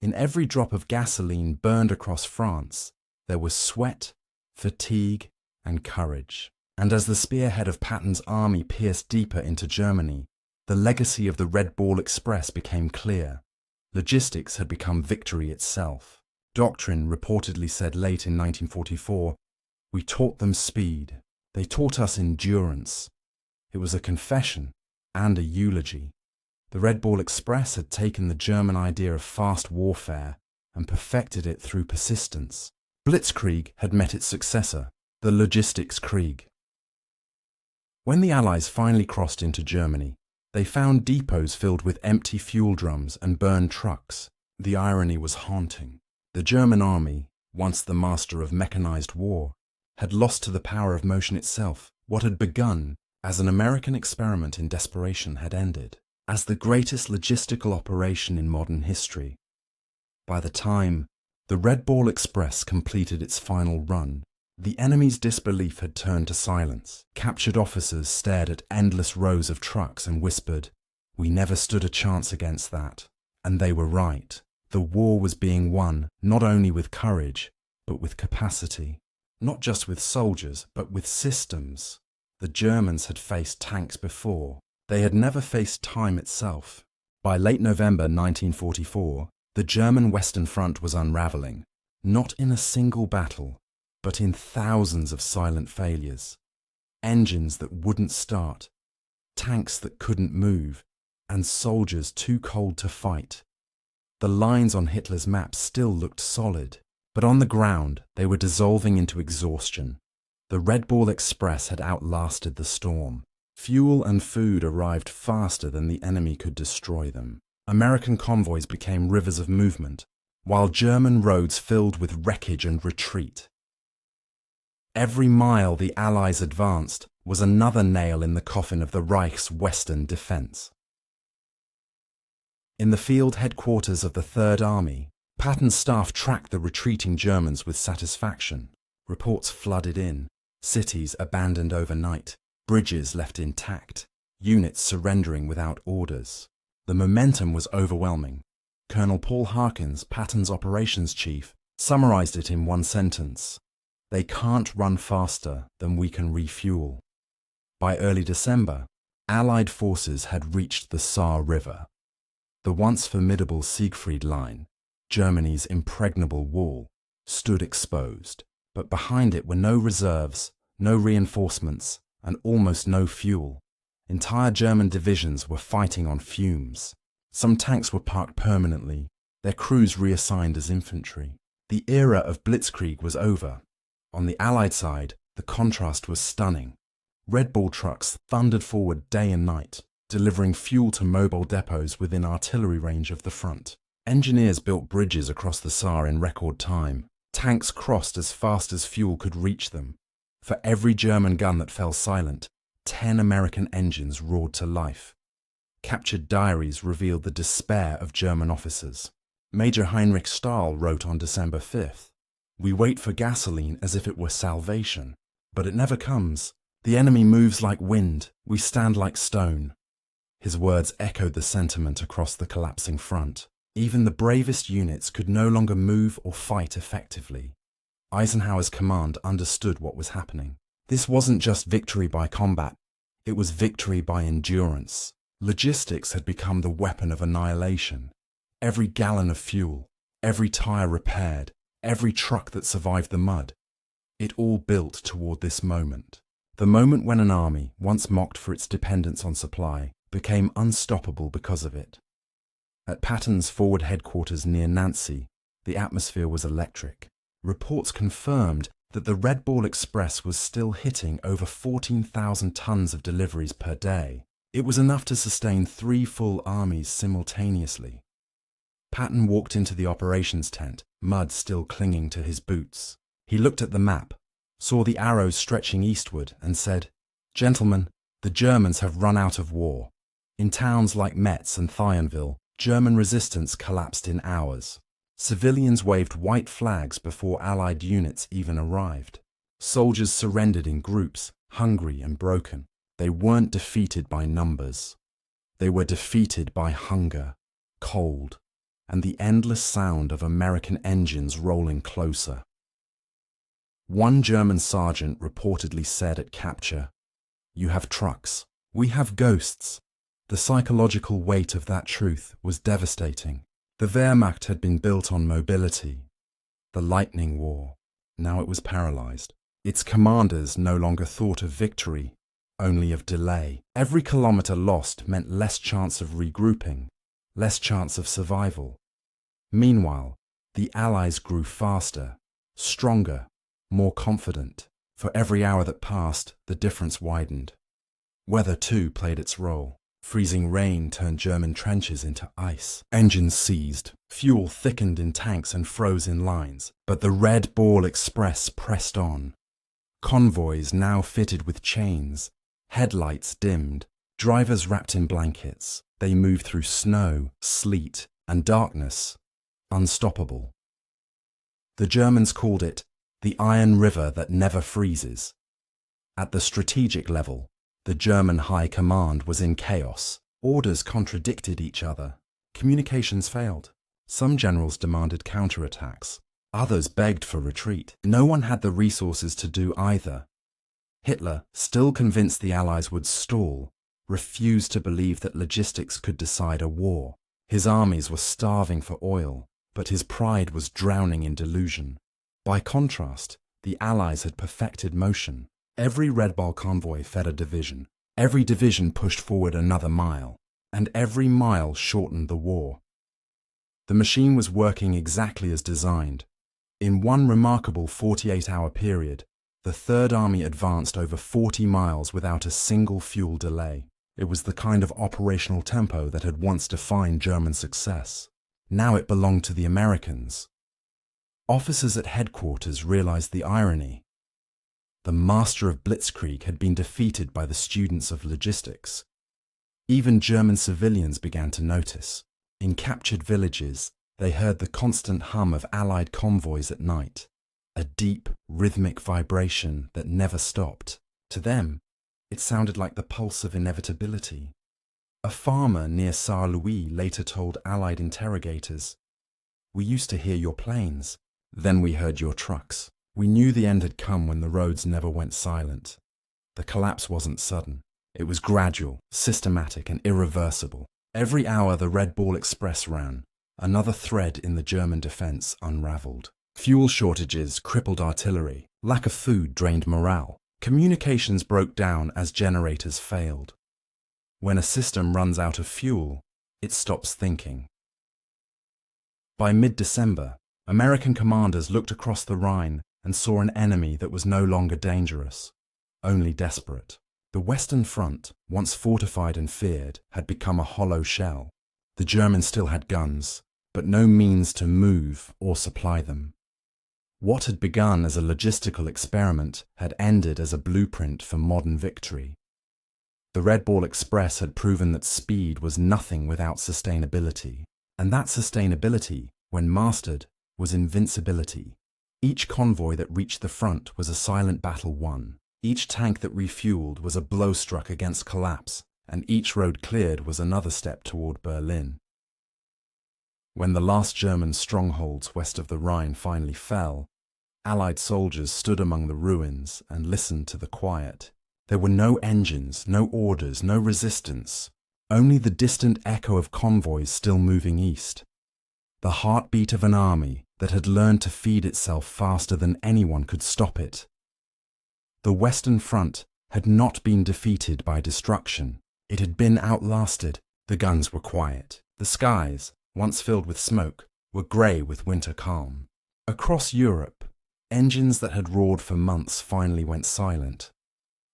In every drop of gasoline burned across France, there was sweat, fatigue, and courage. And as the spearhead of Patton's army pierced deeper into Germany, the legacy of the Red Bull Express became clear. Logistics had become victory itself. Doctrine reportedly said late in 1944, "We taught them speed. They taught us endurance." It was a confession and a eulogy. The Red Ball Express had taken the German idea of fast warfare and perfected it through persistence. Blitzkrieg had met its successor, the Logistics Krieg. When the Allies finally crossed into Germany, they found depots filled with empty fuel drums and burned trucks. The irony was haunting. The German army, once the master of mechanized war, had lost to the power of motion itself. What had begun as an American experiment in desperation had ended as the greatest logistical operation in modern history. By the time the Red Ball Express completed its final run, the enemy's disbelief had turned to silence. Captured officers stared at endless rows of trucks and whispered, "We never stood a chance against that." And they were right. The war was being won not only with courage, but with capacity. Not just with soldiers, but with systems. The Germans had faced tanks before. They had never faced time itself. By late November 1944, the German Western Front was unraveling, not in a single battle, but in thousands of silent failures. Engines that wouldn't start, tanks that couldn't move, and soldiers too cold to fight. The lines on Hitler's map still looked solid, but on the ground they were dissolving into exhaustion. The Red Ball Express had outlasted the storm. Fuel and food arrived faster than the enemy could destroy them. American convoys became rivers of movement, while German roads filled with wreckage and retreat. Every mile the Allies advanced was another nail in the coffin of the Reich's Western defense. In the field headquarters of the Third Army, Patton's staff tracked the retreating Germans with satisfaction. Reports flooded in, cities abandoned overnight, bridges left intact, units surrendering without orders. The momentum was overwhelming. Colonel Paul Harkins, Patton's operations chief, summarized it in one sentence: "They can't run faster than we can refuel." By early December, Allied forces had reached the Saar River. The once formidable Siegfried Line, Germany's impregnable wall, stood exposed, but behind it were no reserves, no reinforcements, and almost no fuel. Entire German divisions were fighting on fumes. Some tanks were parked permanently, their crews reassigned as infantry. The era of blitzkrieg was over. On the Allied side, the contrast was stunning. Red Ball trucks thundered forward day and night, delivering fuel to mobile depots within artillery range of the front. Engineers built bridges across the Saar in record time. Tanks crossed as fast as fuel could reach them. For every German gun that fell silent, 10 American engines roared to life. Captured diaries revealed the despair of German officers. Major Heinrich Stahl wrote on December 5th, "We wait for gasoline as if it were salvation, but it never comes. The enemy moves like wind, we stand like stone." His words echoed the sentiment across the collapsing front. Even the bravest units could no longer move or fight effectively. Eisenhower's command understood what was happening. This wasn't just victory by combat, it was victory by endurance. Logistics had become the weapon of annihilation. Every gallon of fuel, every tire repaired, every truck that survived the mud, it all built toward this moment. The moment when an army, once mocked for its dependence on supply, became unstoppable because of it. At Patton's forward headquarters near Nancy, the atmosphere was electric. Reports confirmed that the Red Ball Express was still hitting over 14,000 tons of deliveries per day. It was enough to sustain 3 full armies simultaneously. Patton walked into the operations tent, mud still clinging to his boots. He looked at the map, saw the arrows stretching eastward, and said, "Gentlemen, the Germans have run out of war." In towns like Metz and Thionville, German resistance collapsed in hours. Civilians waved white flags before Allied units even arrived. Soldiers surrendered in groups, hungry and broken. They weren't defeated by numbers. They were defeated by hunger, cold, and the endless sound of American engines rolling closer. One German sergeant reportedly said at capture, "You have trucks, we have ghosts." The psychological weight of that truth was devastating. The Wehrmacht had been built on mobility, the lightning war. Now it was paralyzed. Its commanders no longer thought of victory, only of delay. Every kilometer lost meant less chance of regrouping, less chance of survival. Meanwhile, the Allies grew faster, stronger, more confident. For every hour that passed, the difference widened. Weather, too, played its role. Freezing rain turned German trenches into ice. Engines seized, fuel thickened in tanks and froze in lines. But the Red Ball Express pressed on. Convoys now fitted with chains, headlights dimmed, drivers wrapped in blankets. They moved through snow, sleet, and darkness, unstoppable. The Germans called it the Iron River that never freezes. At the strategic level, the German High Command was in chaos. Orders contradicted each other. Communications failed. Some generals demanded counterattacks. Others begged for retreat. No one had the resources to do either. Hitler, still convinced the Allies would stall, refused to believe that logistics could decide a war. His armies were starving for oil, but his pride was drowning in delusion. By contrast, the Allies had perfected motion. Every Red Ball convoy fed a division. Every division pushed forward another mile, and every mile shortened the war. The machine was working exactly as designed. In one remarkable 48-hour period, the Third Army advanced over 40 miles without a single fuel delay. It was the kind of operational tempo that had once defined German success. Now it belonged to the Americans. Officers at headquarters realized the irony. The master of blitzkrieg had been defeated by the students of logistics. Even German civilians began to notice. In captured villages, they heard the constant hum of Allied convoys at night, a deep, rhythmic vibration that never stopped. To them, it sounded like the pulse of inevitability. A farmer near Saarlouis later told Allied interrogators, "We used to hear your planes, then we heard your trucks. We knew the end had come when the roads never went silent." The collapse wasn't sudden. It was gradual, systematic, and irreversible. Every hour the Red Ball Express ran, another thread in the German defense unraveled. Fuel shortages crippled artillery. Lack of food drained morale. Communications broke down as generators failed. When a system runs out of fuel, it stops thinking. By mid-December, American commanders looked across the Rhine and saw an enemy that was no longer dangerous, only desperate. The Western Front, once fortified and feared, had become a hollow shell. The Germans still had guns, but no means to move or supply them. What had begun as a logistical experiment had ended as a blueprint for modern victory. The Red Ball Express had proven that speed was nothing without sustainability, and that sustainability, when mastered, was invincibility. Each convoy that reached the front was a silent battle won. Each tank that refueled was a blow struck against collapse, and each road cleared was another step toward Berlin. When the last German strongholds west of the Rhine finally fell, Allied soldiers stood among the ruins and listened to the quiet. There were no engines, no orders, no resistance, only the distant echo of convoys still moving east. The heartbeat of an army that had learned to feed itself faster than anyone could stop it. The Western Front had not been defeated by destruction. It had been outlasted. The guns were quiet. The skies, once filled with smoke, were grey with winter calm. Across Europe, engines that had roared for months finally went silent.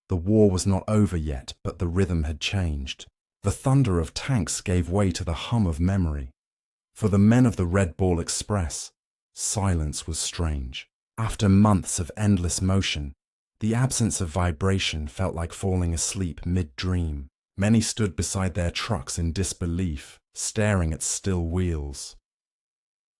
The war was not over yet, but the rhythm had changed. The thunder of tanks gave way to the hum of memory. For the men of the Red Ball Express, silence was strange. After months of endless motion, the absence of vibration felt like falling asleep mid-dream. Many stood beside their trucks in disbelief, staring at still wheels.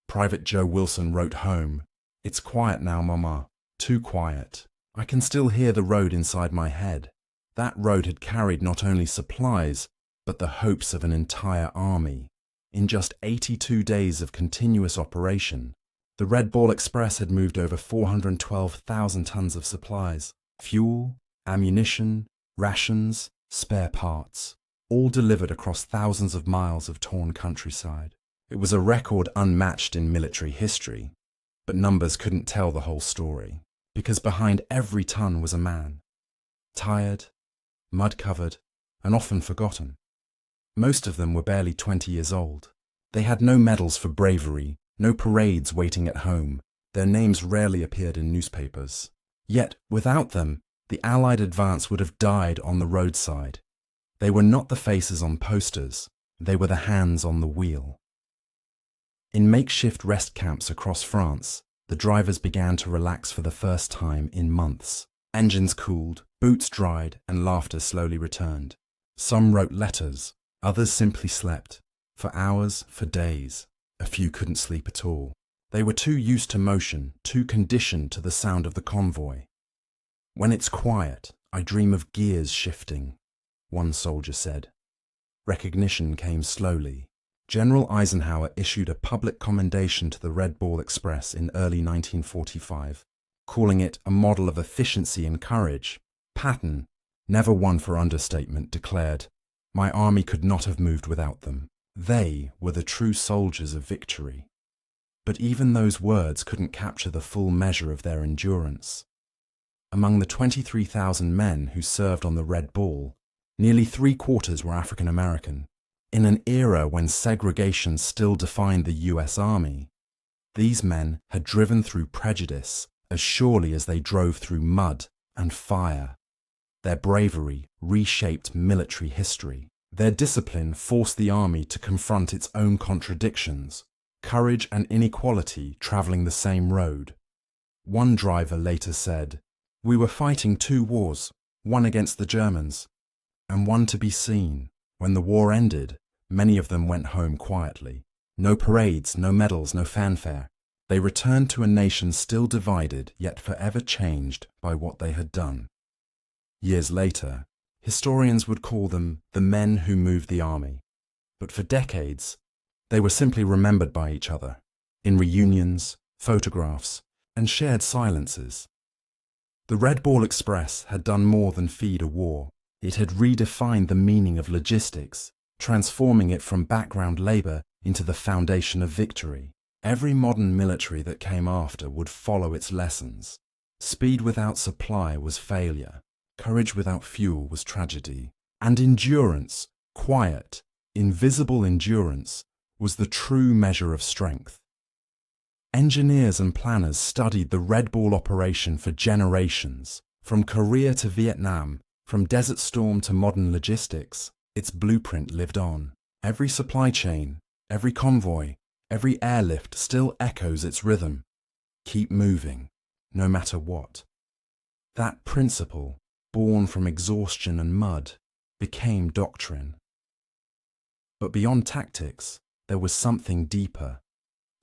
Private Joe Wilson wrote home, "It's quiet now, Mama. Too quiet. I can still hear the road inside my head." That road had carried not only supplies, but the hopes of an entire army. In just 82 days of continuous operation, the Red Ball Express had moved over 412,000 tons of supplies, fuel, ammunition, rations, spare parts, all delivered across thousands of miles of torn countryside. It was a record unmatched in military history, but numbers couldn't tell the whole story, because behind every ton was a man. Tired, mud-covered, and often forgotten. Most of them were barely 20 years old. They had no medals for bravery, no parades waiting at home. Their names rarely appeared in newspapers. Yet, without them, the Allied advance would have died on the roadside. They were not the faces on posters, they were the hands on the wheel. In makeshift rest camps across France, the drivers began to relax for the first time in months. Engines cooled, boots dried, and laughter slowly returned. Some wrote letters, others simply slept, for hours, for days. A few couldn't sleep at all. They were too used to motion, too conditioned to the sound of the convoy. "When it's quiet, I dream of gears shifting," one soldier said. Recognition came slowly. General Eisenhower issued a public commendation to the Red Ball Express in early 1945, calling it a model of efficiency and courage. Patton, never one for understatement, declared, "My army could not have moved without them. They were the true soldiers of victory." But even those words couldn't capture the full measure of their endurance. Among the 23,000 men who served on the Red Ball, nearly 3/4 were African American. In an era when segregation still defined the US Army, these men had driven through prejudice as surely as they drove through mud and fire. Their bravery reshaped military history. Their discipline forced the army to confront its own contradictions, courage and inequality traveling the same road. One driver later said, "We were fighting two wars, one against the Germans, and one to be seen. When the war ended, many of them went home quietly. No parades, no medals, no fanfare. They returned to a nation still divided, yet forever changed by what they had done." Years later, historians would call them the men who moved the army. But for decades, they were simply remembered by each other, in reunions, photographs, and shared silences. The Red Ball Express had done more than feed a war. It had redefined the meaning of logistics, transforming it from background labor into the foundation of victory. Every modern military that came after would follow its lessons. Speed without supply was failure. Courage without fuel was tragedy. And endurance, quiet, invisible endurance, was the true measure of strength. Engineers and planners studied the Red Ball operation for generations. From Korea to Vietnam, from Desert Storm to modern logistics, its blueprint lived on. Every supply chain, every convoy, every airlift still echoes its rhythm. Keep moving, no matter what. That principle, born from exhaustion and mud, became doctrine. But beyond tactics, there was something deeper,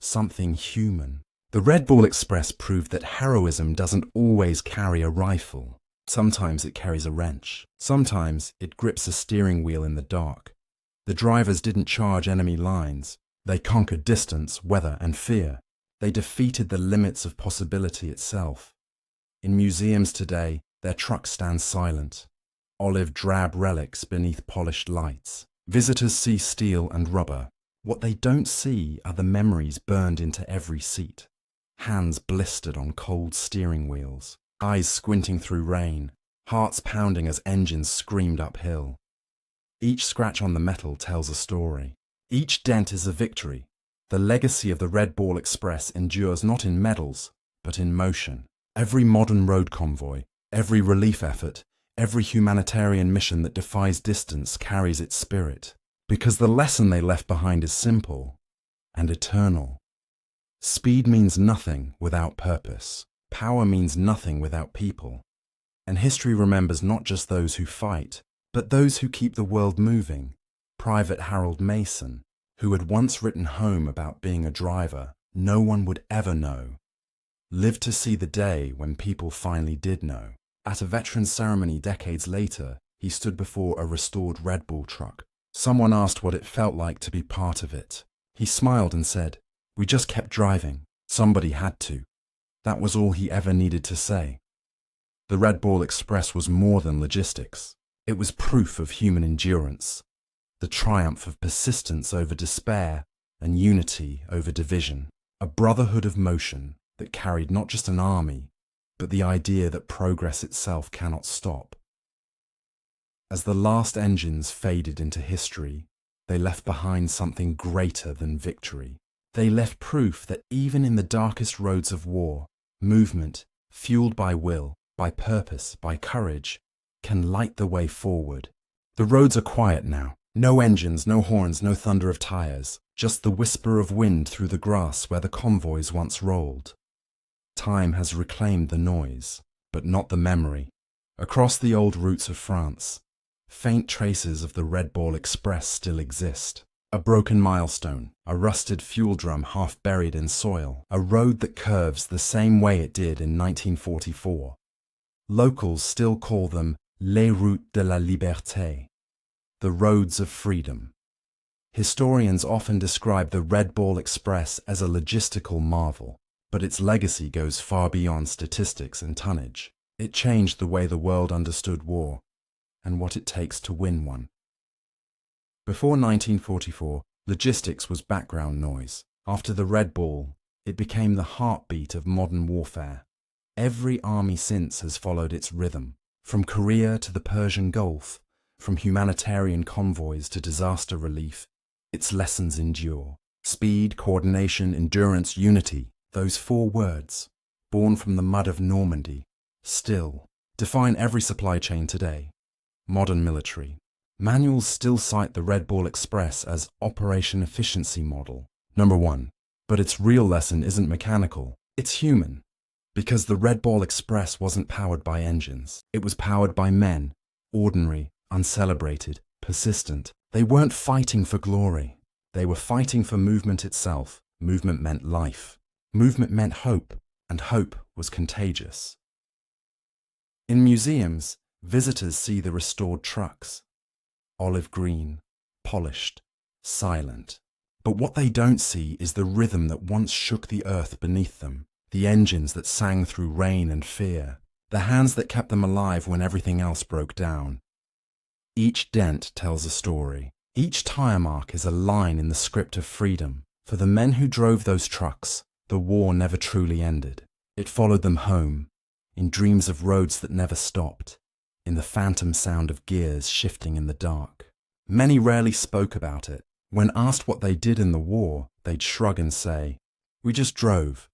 something human. The Red Ball Express proved that heroism doesn't always carry a rifle. Sometimes it carries a wrench. Sometimes it grips a steering wheel in the dark. The drivers didn't charge enemy lines. They conquered distance, weather, and fear. They defeated the limits of possibility itself. In museums today, their trucks stand silent, olive drab relics beneath polished lights. Visitors see steel and rubber. What they don't see are the memories burned into every seat. Hands blistered on cold steering wheels, eyes squinting through rain, hearts pounding as engines screamed uphill. Each scratch on the metal tells a story. Each dent is a victory. The legacy of the Red Ball Express endures not in medals, but in motion. Every modern road convoy, every relief effort, every humanitarian mission that defies distance carries its spirit, because the lesson they left behind is simple and eternal. Speed means nothing without purpose. Power means nothing without people. And history remembers not just those who fight, but those who keep the world moving. Private Harold Mason, who had once written home about being a driver no one would ever know, lived to see the day when people finally did know. At a veterans ceremony decades later, he stood before a restored Red Bull truck. Someone asked what it felt like to be part of it. He smiled and said, "We just kept driving. Somebody had to." That was all he ever needed to say. The Red Ball Express was more than logistics. It was proof of human endurance, the triumph of persistence over despair and unity over division, a brotherhood of motion that carried not just an army, but the idea that progress itself cannot stop. As the last engines faded into history, they left behind something greater than victory. They left proof that even in the darkest roads of war, movement, fueled by will, by purpose, by courage, can light the way forward. The roads are quiet now. No engines, no horns, no thunder of tires, just the whisper of wind through the grass where the convoys once rolled. Time has reclaimed the noise, but not the memory. Across the old routes of France, faint traces of the Red Ball Express still exist. A broken milestone, a rusted fuel drum half buried in soil, a road that curves the same way it did in 1944. Locals still call them les routes de la liberté, the roads of freedom. Historians often describe the Red Ball Express as a logistical marvel, but its legacy goes far beyond statistics and tonnage. It changed the way the world understood war and what it takes to win one. Before 1944, logistics was background noise. After the Red Ball, it became the heartbeat of modern warfare. Every army since has followed its rhythm, from Korea to the Persian Gulf, from humanitarian convoys to disaster relief. Its lessons endure. Speed, coordination, endurance, unity. Those 4 words, born from the mud of Normandy, still define every supply chain today. Modern military. Manuals still cite the Red Ball Express as Operation Efficiency Model. Number 1. But its real lesson isn't mechanical, it's human. Because the Red Ball Express wasn't powered by engines. It was powered by men, ordinary, uncelebrated, persistent. They weren't fighting for glory. They were fighting for movement itself. Movement meant life. Movement meant hope, and hope was contagious. In museums, visitors see the restored trucks. Olive green, polished, silent. But what they don't see is the rhythm that once shook the earth beneath them, the engines that sang through rain and fear, the hands that kept them alive when everything else broke down. Each dent tells a story. Each tire mark is a line in the script of freedom. For the men who drove those trucks, the war never truly ended. It followed them home, in dreams of roads that never stopped, in the phantom sound of gears shifting in the dark. Many rarely spoke about it. When asked what they did in the war, they'd shrug and say, "We just drove."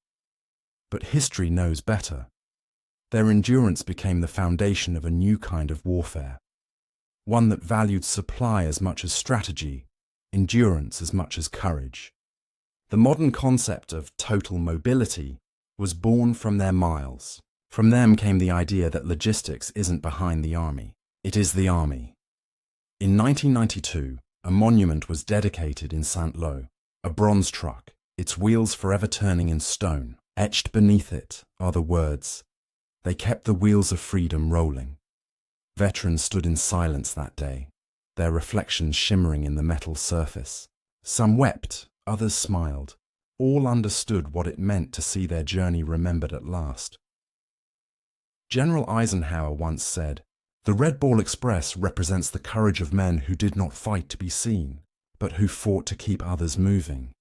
But history knows better. Their endurance became the foundation of a new kind of warfare, one that valued supply as much as strategy, endurance as much as courage. The modern concept of total mobility was born from their miles. From them came the idea that logistics isn't behind the army, it is the army. In 1992, a monument was dedicated in Saint-Lô, a bronze truck, its wheels forever turning in stone. Etched beneath it are the words, "They kept the wheels of freedom rolling." Veterans stood in silence that day, their reflections shimmering in the metal surface. Some wept, others smiled. All understood what it meant to see their journey remembered at last. General Eisenhower once said, "The Red Ball Express represents the courage of men who did not fight to be seen, but who fought to keep others moving."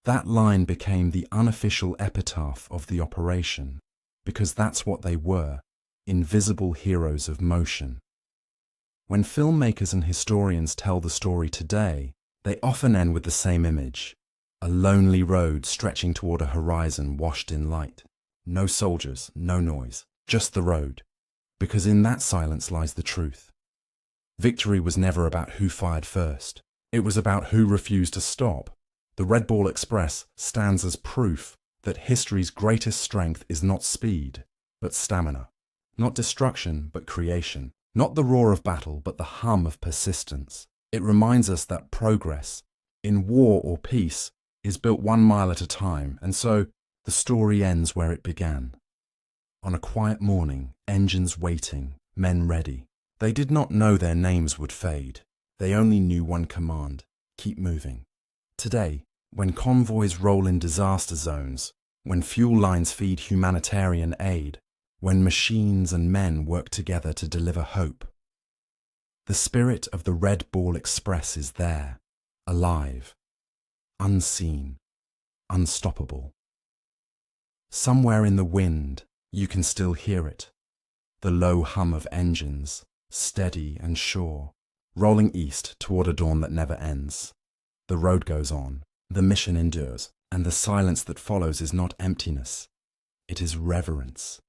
That line became the unofficial epitaph of the operation, because that's what they were, invisible heroes of motion. When filmmakers and historians tell the story today, they often end with the same image, a lonely road stretching toward a horizon washed in light. No soldiers, no noise, just the road, because in that silence lies the truth. Victory was never about who fired first. It was about who refused to stop. The Red Ball Express stands as proof that history's greatest strength is not speed, but stamina. Not destruction, but creation. Not the roar of battle, but the hum of persistence. It reminds us that progress, in war or peace, is built 1 mile at a time, and so the story ends where it began. On a quiet morning, engines waiting, men ready. They did not know their names would fade. They only knew one command: keep moving. Today, when convoys roll in disaster zones, when fuel lines feed humanitarian aid, when machines and men work together to deliver hope, the spirit of the Red Ball Express is there, alive, unseen, unstoppable. Somewhere in the wind, you can still hear it, the low hum of engines, steady and sure, rolling east toward a dawn that never ends. The road goes on, the mission endures, and the silence that follows is not emptiness. It is reverence.